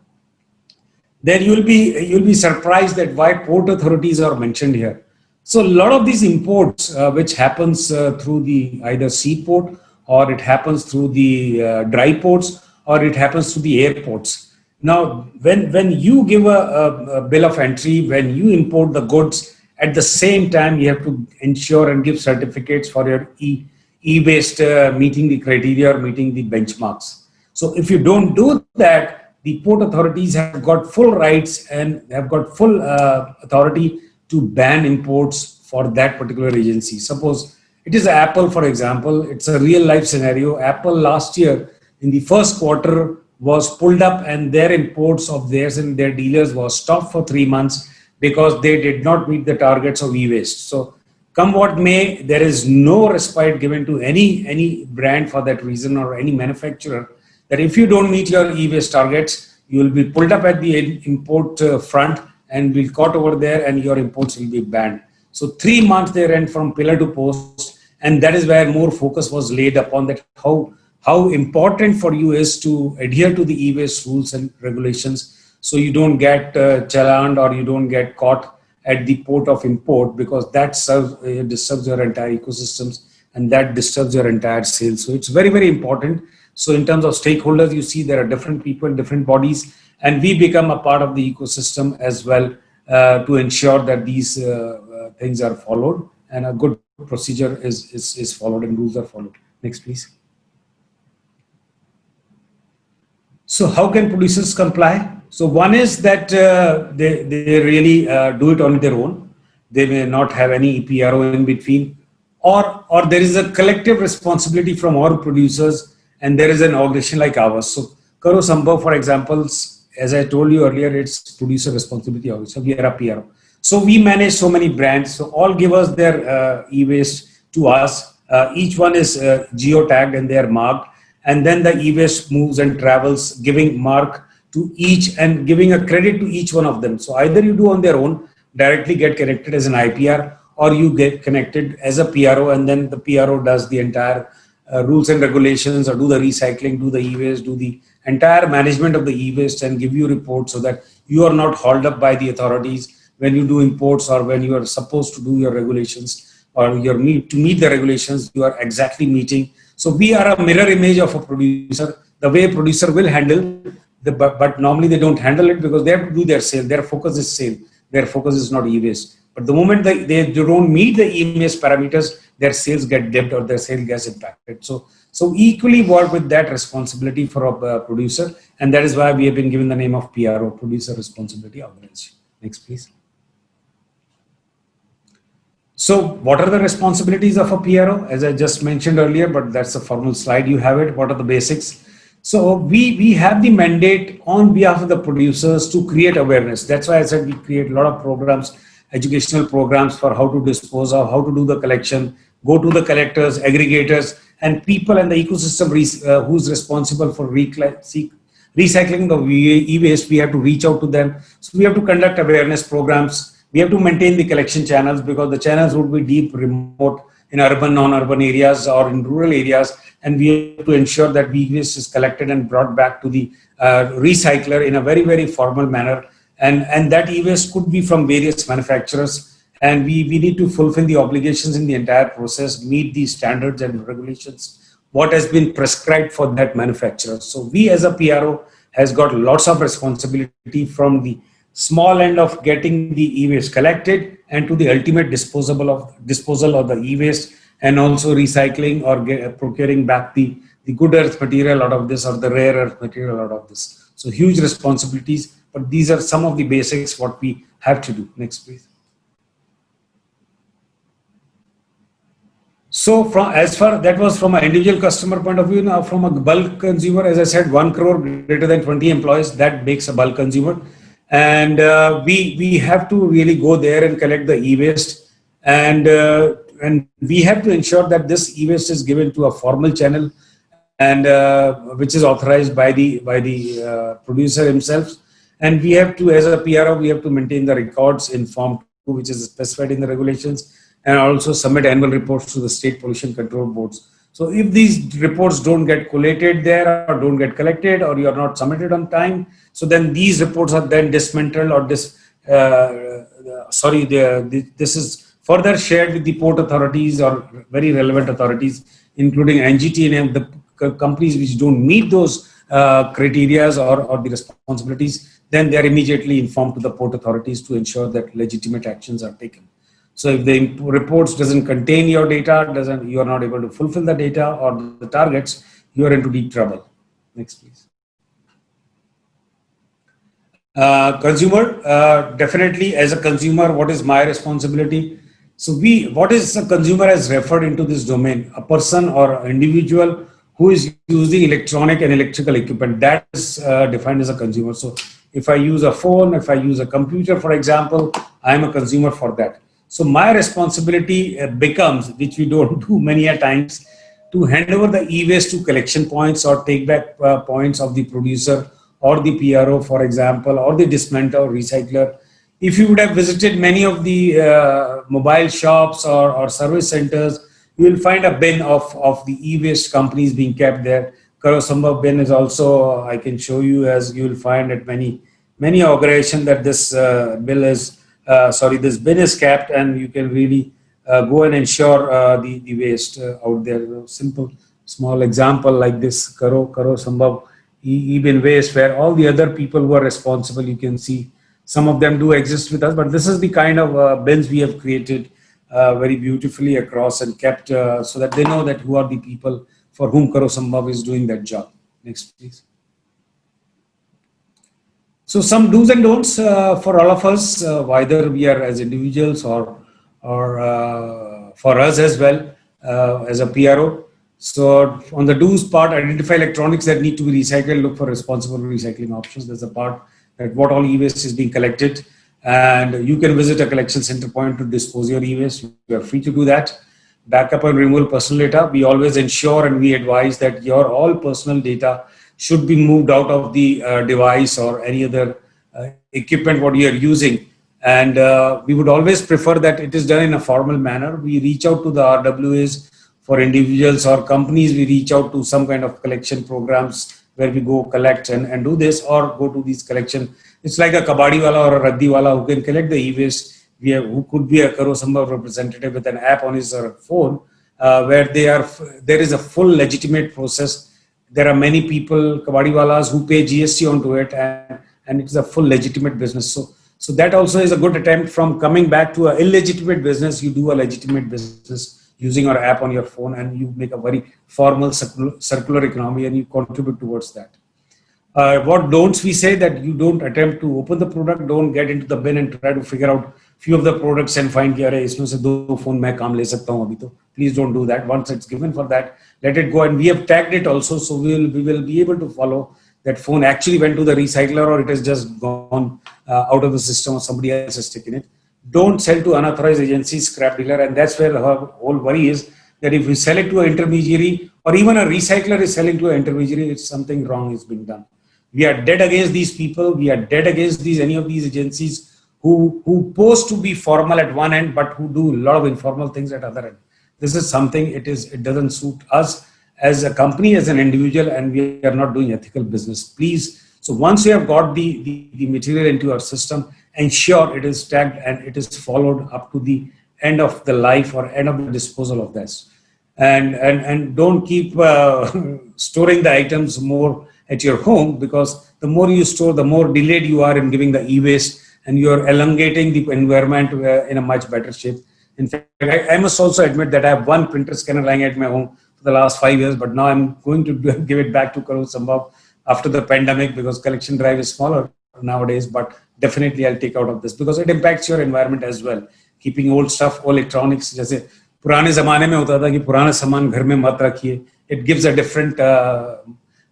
Then you'll be surprised that why port authorities are mentioned here. So a lot of these imports, which happens through the either seaport, or it happens through the dry ports, or it happens through the airports. Now, when you give a bill of entry, when you import the goods, at the same time you have to ensure and give certificates for your e-waste meeting the criteria or meeting the benchmarks. So if you don't do that, the port authorities have got full rights and have got full authority to ban imports for that particular agency. Suppose it is Apple, for example, it's a real life scenario. Apple last year in the first quarter was pulled up, and their imports of theirs and their dealers was stopped for 3 months because they did not meet the targets of e-waste. So come what may, there is no respite given to any brand for that reason, or any manufacturer, that if you don't meet your e-waste targets, you will be pulled up at the import front and will caught over there, and your imports will be banned. So 3 months they ran from pillar to post, and that is where more focus was laid upon that how important for you is to adhere to the e-waste rules and regulations, so you don't get challaned or you don't get caught at the port of import, because that disturbs your entire ecosystems, and that disturbs your entire sales. So it's very, very important. So in terms of stakeholders, you see there are different people, different bodies, and we become a part of the ecosystem as well to ensure that these things are followed and a good procedure is followed and rules are followed. Next, please. So how can producers comply? So one is that they really do it on their own. They may not have any PRO in between, or there is a collective responsibility from all producers, and there is an organization like ours. So Karo Sambhav, for example, as I told you earlier, it's producer responsibility also. We are a PRO. So we manage so many brands. So all give us their e-waste to us. Each one is geo-tagged and they are marked. And then the e-waste moves and travels, giving mark to each and giving a credit to each one of them. So either you do on their own, directly get connected as an IPR, or you get connected as a PRO, and then the PRO does the entire rules and regulations, or do the recycling, do the e-waste, do the entire management of the e-waste, and give you reports so that you are not hauled up by the authorities when you do imports, or when you are supposed to do your regulations, or to meet the regulations, you are exactly meeting. So we are a mirror image of a producer, the way a producer will handle, but normally they don't handle it because they have to do their sale. Their focus is sale. Their focus is not e-waste. But the moment they don't meet the e-waste parameters, their sales get dipped or their sale gets impacted. So equally work with that responsibility for a producer. And that is why we have been given the name of PRO, Producer Responsibility Organization. Next, please. So what are the responsibilities of a PRO? As I just mentioned earlier, but that's a formal slide, you have it. What are the basics? So we have the mandate on behalf of the producers to create awareness. That's why I said we create a lot of programs, educational programs for how to dispose of, how to do the collection, go to the collectors, aggregators, and people and the ecosystem who's responsible for recycling the e-waste. We have to reach out to them. So we have to conduct awareness programs. We have to maintain the collection channels, because the channels would be deep, remote, in urban, non-urban areas or in rural areas. And we have to ensure that e-waste is collected and brought back to the recycler in a very, very formal manner. And that e-waste could be from various manufacturers. And we need to fulfill the obligations in the entire process, meet the standards and regulations, what has been prescribed for that manufacturer. So we as a PRO has got lots of responsibility, from the small end of getting the e-waste collected and to the ultimate disposal of the e-waste, and also recycling or procuring back the good earth material out of this, or the rare earth material out of this. So huge responsibilities, but these are some of the basics what we have to do. Next, please. So that was from an individual customer point of view. Now from a bulk consumer, as I said, 1 crore greater than 20 employees, that makes a bulk consumer. And we have to really go there and collect the e-waste, and we have to ensure that this e-waste is given to a formal channel, and which is authorized by the producer himself. And we have to, as a PRO, we have to maintain the records in Form 2, which is specified in the regulations, and also submit annual reports to the state pollution control boards. So if these reports don't get collated there, or don't get collected, or you are not submitted on time, so then these reports are then dismantled, or this is further shared with the port authorities or very relevant authorities, including NGT and the companies which don't meet those criteria or the responsibilities, then they are immediately informed to the port authorities to ensure that legitimate actions are taken. So if the reports doesn't contain your data, you are not able to fulfill the data or the targets, you are into deep trouble. Next, please. Consumer, definitely as a consumer, what is my responsibility? So what is a consumer as referred into this domain? A person or individual who is using electronic and electrical equipment, that is defined as a consumer. So if I use a phone, if I use a computer, for example, I am a consumer for that. So my responsibility becomes, which we don't do many a times, to hand over the e-waste to collection points or take back points of the producer or the PRO, for example, or the dismantler or recycler. If you would have visited many of the mobile shops or service centers, you will find a bin of the e-waste companies being kept there. Karosambhav bin is also, I can show you, as you will find at many organizations that this this bin is kept, and you can really go and ensure the waste out there. Simple, small example like this, Karosambhav e-bin waste, where all the other people who are responsible, you can see some of them do exist with us, but this is the kind of bins we have created very beautifully across and kept so that they know that who are the people for whom Karosambhav is doing that job. Next, please. So some do's and don'ts for all of us, whether we are as individuals or for us as well as a PRO. So on the do's part, identify electronics that need to be recycled, look for responsible recycling options. There's a part that what all e-waste is being collected, and you can visit a collection center point to dispose your e-waste. You are free to do that. Backup and removal personal data. We always ensure and we advise that your all personal data should be moved out of the device or any other equipment what you are using. And we would always prefer that it is done in a formal manner. We reach out to the RWAs for individuals or companies. We reach out to some kind of collection programs where we go collect and do this, or go to these collection. It's like a kabadi wala or a raddi wala who can collect the e-waste. Who could be a Karosambhav representative with an app on his phone, where there is a full legitimate process. There are many people, kabadiwalas, who pay GST onto it, and it's a full legitimate business. So that also is a good attempt. From coming back to an illegitimate business, you do a legitimate business using your app on your phone, and you make a very formal circular economy, and you contribute towards that. What don'ts we say? That you don't attempt to open the product, don't get into the bin and try to figure out few of the products and find कि अरे इसमें से दो phone मैं काम ले सकता हूँ अभी तो. Please don't do that. Once it's given for that, let it go. And we have tagged it also, so we will be able to follow that phone actually went to the recycler or it has just gone out of the system or somebody else has taken it. Don't sell to unauthorized agencies, scrap dealer, and that's where her whole worry is, that if we sell it to an intermediary or even a recycler is selling to an intermediary, it's something wrong is being done. We are dead against these people. We are dead against any of these agencies who pose to be formal at one end, but who do a lot of informal things at other end. This is something, it doesn't suit us as a company, as an individual, and we are not doing ethical business. Please, so once you have got the material into your system, ensure it is tagged and it is followed up to the end of the life or end of the disposal of this. And don't keep storing the items more at your home, because the more you store, the more delayed you are in giving the e-waste, and you are elongating the environment in a much better shape. In fact, I must also admit that I have one printer scanner lying at my home for the last 5 years, but now I'm going to give it back to Karosambhav after the pandemic, because collection drive is smaller nowadays, but definitely I'll take out of this because it impacts your environment as well. Keeping old stuff, old electronics, जैसे पुराने ज़माने में होता था कि पुराना सामान घर में मत रखिए, it gives a different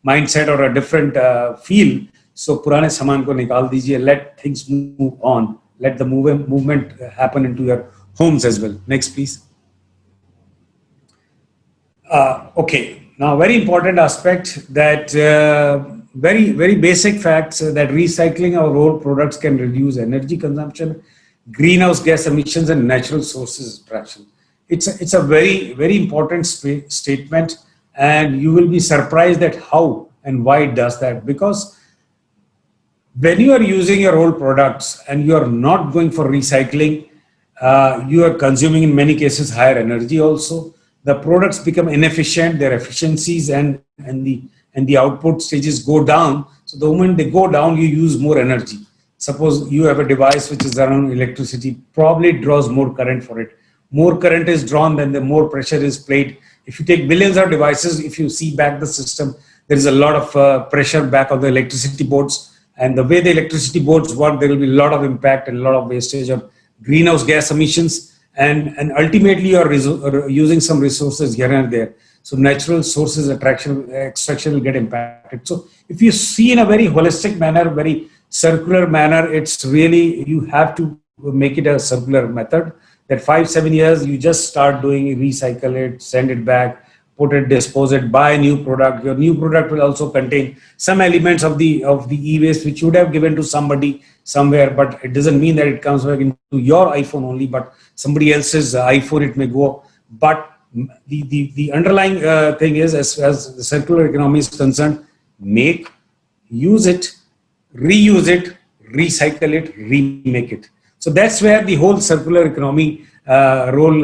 mindset or a different feel. So पुराने सामान को निकाल दीजिए, let things move on, let the movement happen into your homes as well. Next, please. Okay, now very important aspect that very basic facts that recycling our old products can reduce energy consumption, greenhouse gas emissions, and natural sources extraction. It's a very important statement, and you will be surprised at how and why it does that. Because when you are using your old products and you are not going for recycling, You are consuming in many cases higher energy also. The products become inefficient, their efficiencies and the output stages go down. So the moment they go down, you use more energy. Suppose you have a device which is around electricity, probably it draws more current for it. More current is drawn, then the more pressure is played. If you take billions of devices, if you see back the system, there is a lot of pressure back on the electricity boards. And the way the electricity boards work, there will be a lot of impact and a lot of wastage of greenhouse gas emissions. And ultimately, you are using some resources here and there. So natural sources extraction will get impacted. So if you see in a very holistic manner, very circular manner, it's really, you have to make it a circular method. That 5-7 years, you just start doing, recycle it, send it back, put it, dispose it, buy a new product. Your new product will also contain some elements of the e-waste which you would have given to somebody somewhere, but it doesn't mean that it comes back into your iPhone only, but somebody else's iPhone it may go. But the underlying thing is, as the circular economy is concerned, make, use it, reuse it, recycle it, remake it. So that's where the whole circular economy role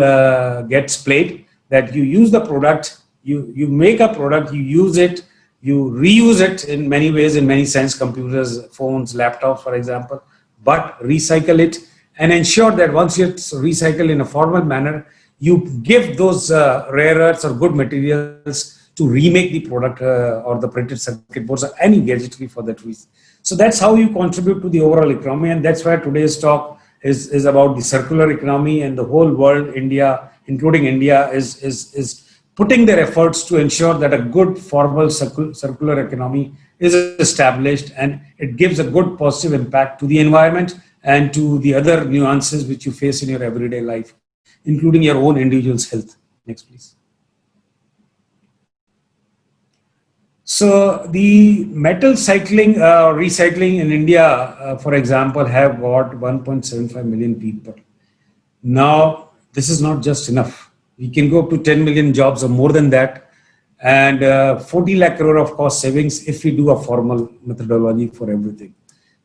gets played, that you use the product, you make a product, you use it, you reuse it in many ways, in many sense, computers, phones, laptops, for example, but recycle it and ensure that once it's recycled in a formal manner, you give those rare earths or good materials to remake the product or the printed circuit boards or any gadgetry for that reason. So that's how you contribute to the overall economy, and that's where today's talk is about the circular economy, and the whole world, India, including India, is putting their efforts to ensure that a good formal circular economy is established, and it gives a good positive impact to the environment and to the other nuances which you face in your everyday life, including your own individual's health. Next, please. So the metal recycling in India, for example, have got 1.75 million people. Now, this is not just enough. We can go up to 10 million jobs or more than that, and 40 lakh crore of cost savings if we do a formal methodology for everything.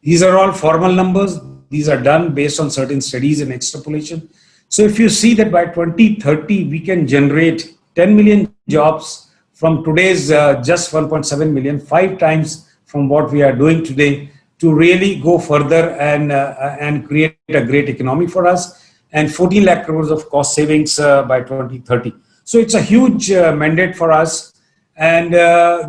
These are all formal numbers. These are done based on certain studies and extrapolation. So if you see that by 2030, we can generate 10 million jobs from today's just 1.7 million, 5 times from what we are doing today, to really go further and create a great economy for us, and 14 lakh crores of cost savings by 2030. So it's a huge mandate for us. And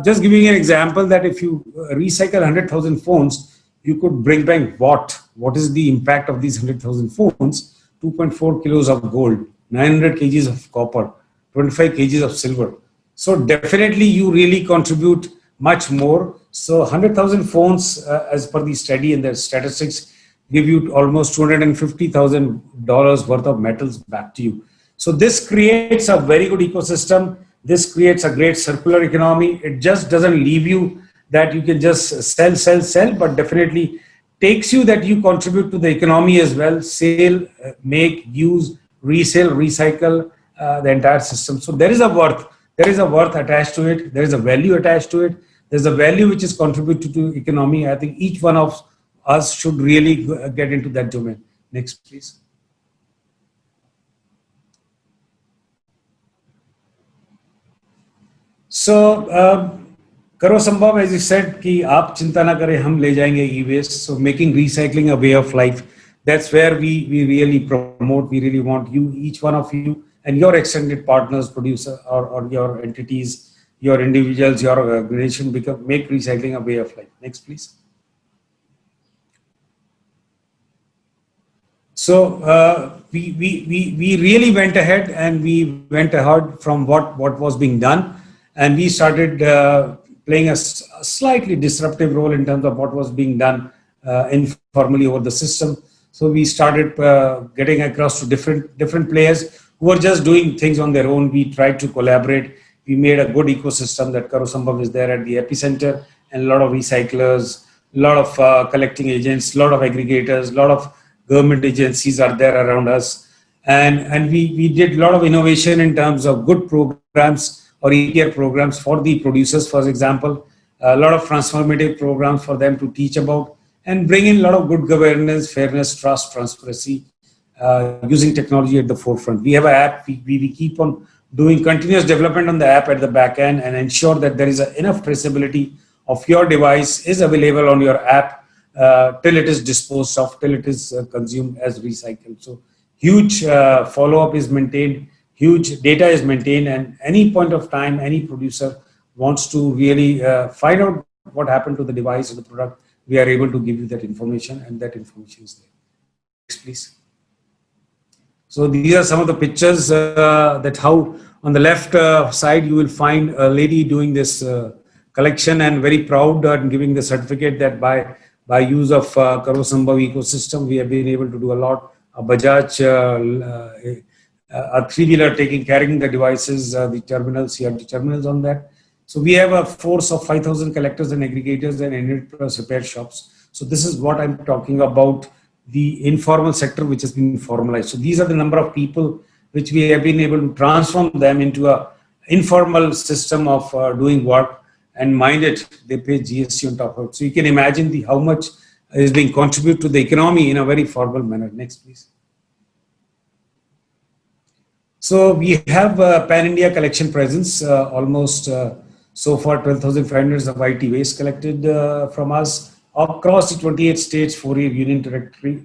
just giving you an example, that if you recycle 100,000 phones, you could bring back what? What is the impact of these 100,000 phones? 2.4 kilos of gold, 900 kgs of copper, 25 kgs of silver. So definitely you really contribute much more. So 100,000 phones, as per the study and the statistics, give you almost $250,000 worth of metals back to you. So this creates a very good ecosystem. This creates a great circular economy. It just doesn't leave you that you can just sell, but definitely takes you that you contribute to the economy as well. Sell, make, use, resell, recycle, the entire system. So there is a worth. There is a worth attached to it. There is a value attached to it. There's a value which is contributed to economy. I think each one of us should really get into that domain. Next, please. So, Karo Sambhav, as you said, कि आप चिंता ना करें, हम ले जाएंगे e-waste. So making recycling a way of life. That's where we really promote. We really want you, each one of you, and your extended partners, producer, or your entities, your individuals, your organization, make recycling a way of life. Next, please. So we really went ahead, and we went ahead from what was being done, and we started playing a slightly disruptive role in terms of what was being done informally over the system. So we started getting across to different players who were just doing things on their own. We tried to collaborate. We made a good ecosystem. That Karo Sambhav is there at the epicenter, and a lot of recyclers, a lot of collecting agents, a lot of aggregators, a lot of government agencies are there around us. And we did a lot of innovation in terms of good programs or EPR programs for the producers, for example, a lot of transformative programs for them to teach about, and bring in a lot of good governance, fairness, trust, transparency, using technology at the forefront. We have an app. We keep on doing continuous development on the app at the back end and ensure that there is enough traceability of your device is available on your app till it is disposed of, till it is consumed as recycled. So huge follow-up is maintained, huge data is maintained, and any point of time, any producer wants to really find out what happened to the device or the product, we are able to give you that information, and that information is there. Next, please. So these are some of the pictures that how on the left side you will find a lady doing this collection and very proud and giving the certificate that by use of Karo Sambhav ecosystem we have been able to do a lot. A Bajaj, a three-wheeler carrying the devices, the terminals, CRT terminals on that. So we have a force of 5,000 collectors and aggregators and 100+ repair shops. So this is what I'm talking about, the informal sector which has been formalized. So these are the number of people which we have been able to transform them into a informal system of doing work, and mind it, they pay GST on top of it. So you can imagine how much is being contributed to the economy in a very formal manner. Next, please. So we have pan-India collection presence, almost so far 12,500 of IT waste collected from us across the 28 states, 4 union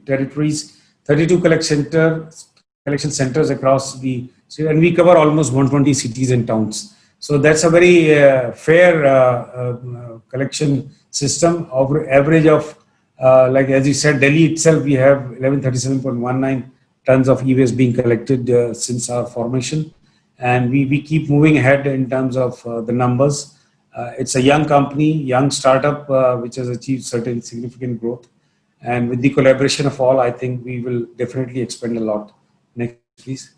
territories, 32 collection centers across the state, and we cover almost 120 cities and towns. So that's a very fair collection system. Average of, like as you said, Delhi itself, we have 1137.19 tons of e-waste being collected since our formation. And we keep moving ahead in terms of the numbers. It's a young company, young startup, which has achieved certain significant growth. And with the collaboration of all, I think we will definitely expand a lot. Next, please.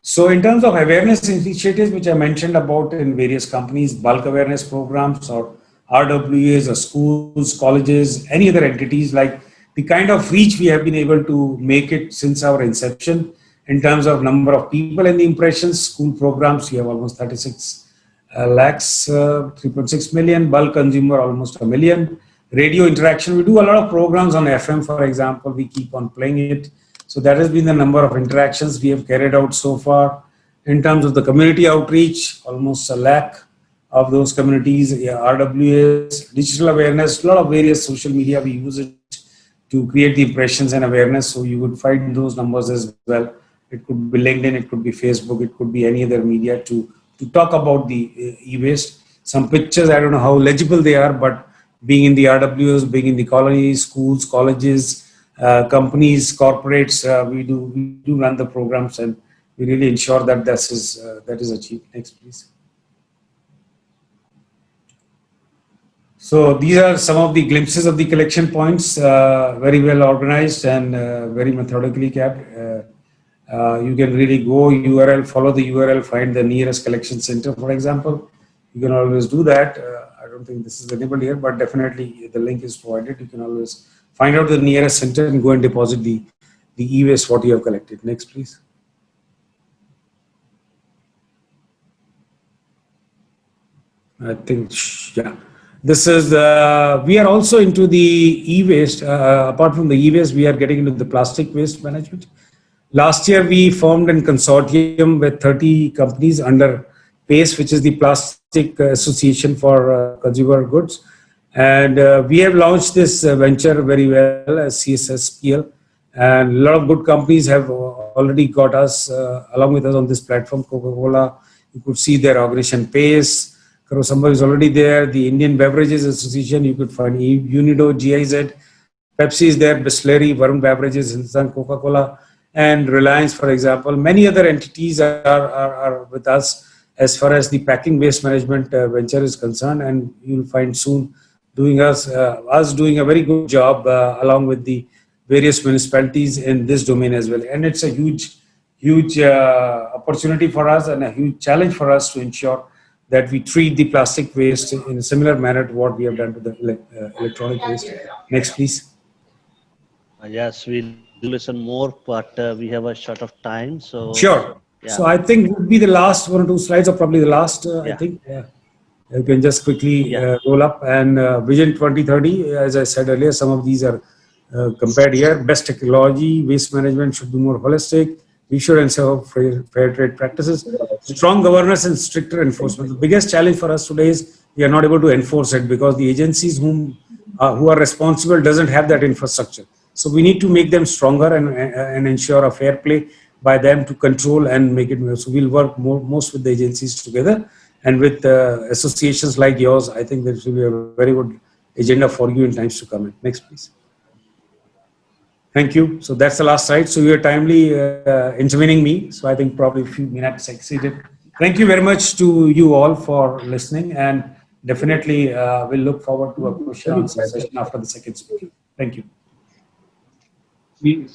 So in terms of awareness initiatives, which I mentioned about in various companies, bulk awareness programs or RWAs or schools, colleges, any other entities, like the kind of reach we have been able to make it since our inception in terms of number of people and the impressions. School programs, we have almost 36 lakhs, 3.6 million, bulk consumer almost 1 million. Radio interaction, we do a lot of programs on FM, for example, we keep on playing it. So that has been the number of interactions we have carried out so far. In terms of the community outreach, almost 1 lakh of those communities, RWAs, digital awareness, a lot of various social media, we use it to create the impressions and awareness. So you would find those numbers as well. It could be LinkedIn, it could be Facebook, it could be any other media to talk about the e-waste. Some pictures, I don't know how legible they are, but being in the RWAs, being in the colonies, schools, colleges, companies, corporates, we do run the programs, and we really ensure that that is achieved. Next, please. So these are some of the glimpses of the collection points, very well organized and very methodically kept. You can really go URL, follow the URL, find the nearest collection center, for example. You can always do that. I don't think this is enabled here, but definitely the link is provided. You can always find out the nearest center and go and deposit the e-waste what you have collected. Next, please. I think, yeah. This is, we are also into the e-waste. Apart from the e-waste, we are getting into the plastic waste management. Last year, we formed a consortium with 30 companies under PACE, which is the Plastic Association for Consumer Goods. And we have launched this venture very well as CSSPL. And a lot of good companies have already got us, along with us on this platform. Coca-Cola, you could see their organization PACE. Karo Sambhav is already there. The Indian Beverages Association, you could find Unido, GIZ. Pepsi is there, Bisleri, Varun Beverages, Hindustan Coca-Cola, and Reliance, for example. Many other entities are with us as far as the packing waste management venture is concerned, and you'll find soon doing us doing a very good job along with the various municipalities in this domain as well. And it's a huge opportunity for us and a huge challenge for us to ensure that we treat the plastic waste in a similar manner to what we have done to the electronic waste. Next, please. Yes, we'll listen more, but we have a short of time. So sure. Yeah. So I think would be the last 1 or 2 slides, or probably the last. I think. Yeah. You can just quickly roll up. And Vision 2030, as I said earlier, some of these are compared here. Best technology, waste management should be more holistic. We should ensure fair trade practices, strong governance and stricter enforcement. The biggest challenge for us today is we are not able to enforce it because the agencies who are responsible doesn't have that infrastructure. So we need to make them stronger and ensure a fair play by them to control and make it. So we'll work most with the agencies together, and with associations like yours. I think there will be a very good agenda for you in times to come. Next, please. Thank you. So that's the last slide. So you're timely intervening me. So I think probably a few minutes exceeded. Thank you very much to you all for listening, and definitely we'll look forward to a question and answer session after the second speaker. Thank you. Big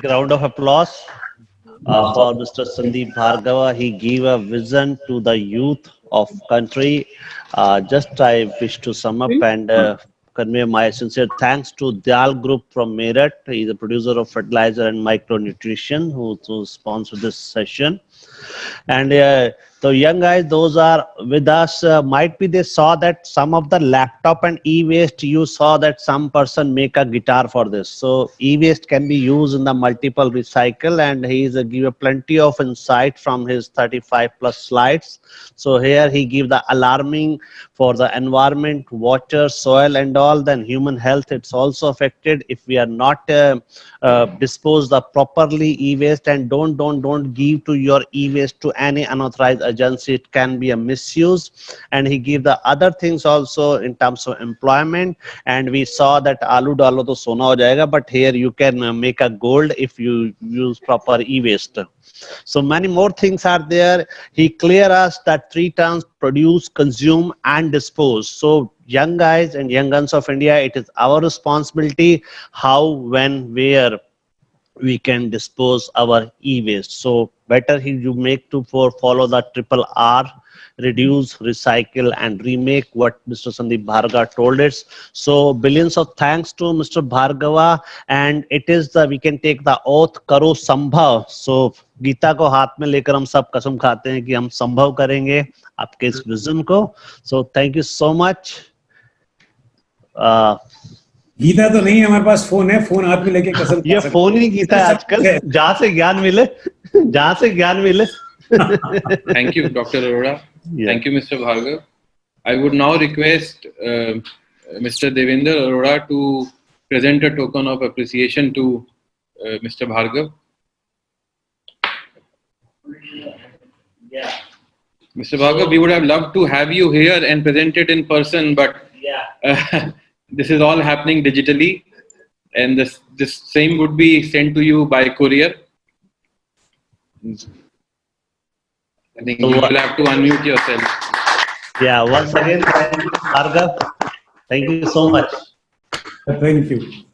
round of applause for Mr. Sandeep Bhargava. He gave a vision to the youth of country. Just I wish to sum up and convey my sincere thanks to Dyal Group from Meerut. He is the producer of fertilizer and micronutrition who sponsored this session. And the young guys, those are with us, might be they saw that some of the laptop and e-waste, you saw that some person make a guitar for this. So e-waste can be used in the multiple recycle, and he is give plenty of insight from his 35 plus slides. So here he give the alarming for the environment, water, soil and all, then human health, it's also affected if we are not dispose the properly e-waste, and don't give to your e-waste to any unauthorized agency. It can be a misuse. And he give the other things also in terms of employment. And we saw that alu dalo to sona ho jayega, but here you can make a gold if you use proper e-waste. So many more things are there. He clear us that 3 terms: produce, consume and dispose. So young guys and young guns of India, it is our responsibility how, when, where we can dispose our e-waste. So better you make to follow the triple R: reduce, recycle and remake, what Mr. Sandeep Bhargava told us. So billions of thanks to Mr. Bhargava, and it is the, we can take the oath, karo sambhav. So Gita को हाथ में लेकर हम सब कसम खाते हैं कि हम संभव करेंगे आपके इस विजन को. So thank you so much. Gita तो नहीं है हमारे पास, फोन है, फोन हाथ में लेके कसम. ये फोन ही गीता है आजकल, जहाँ से ज्ञान मिले, जहाँ से ज्ञान मिले. Thank you, Dr. Arora. Yeah. Thank you, Mr. Bhargav. I would now request Mr. Devendra Arora to present a token of appreciation to Mr. Bhargav. Yeah. Mr. Bhargav, we would have loved to have you here and present it in person, but this is all happening digitally, and this same would be sent to you by courier. I think you will have to unmute yourself. Yeah, once again, thank you, Bhargav. Thank you so much. Thank you.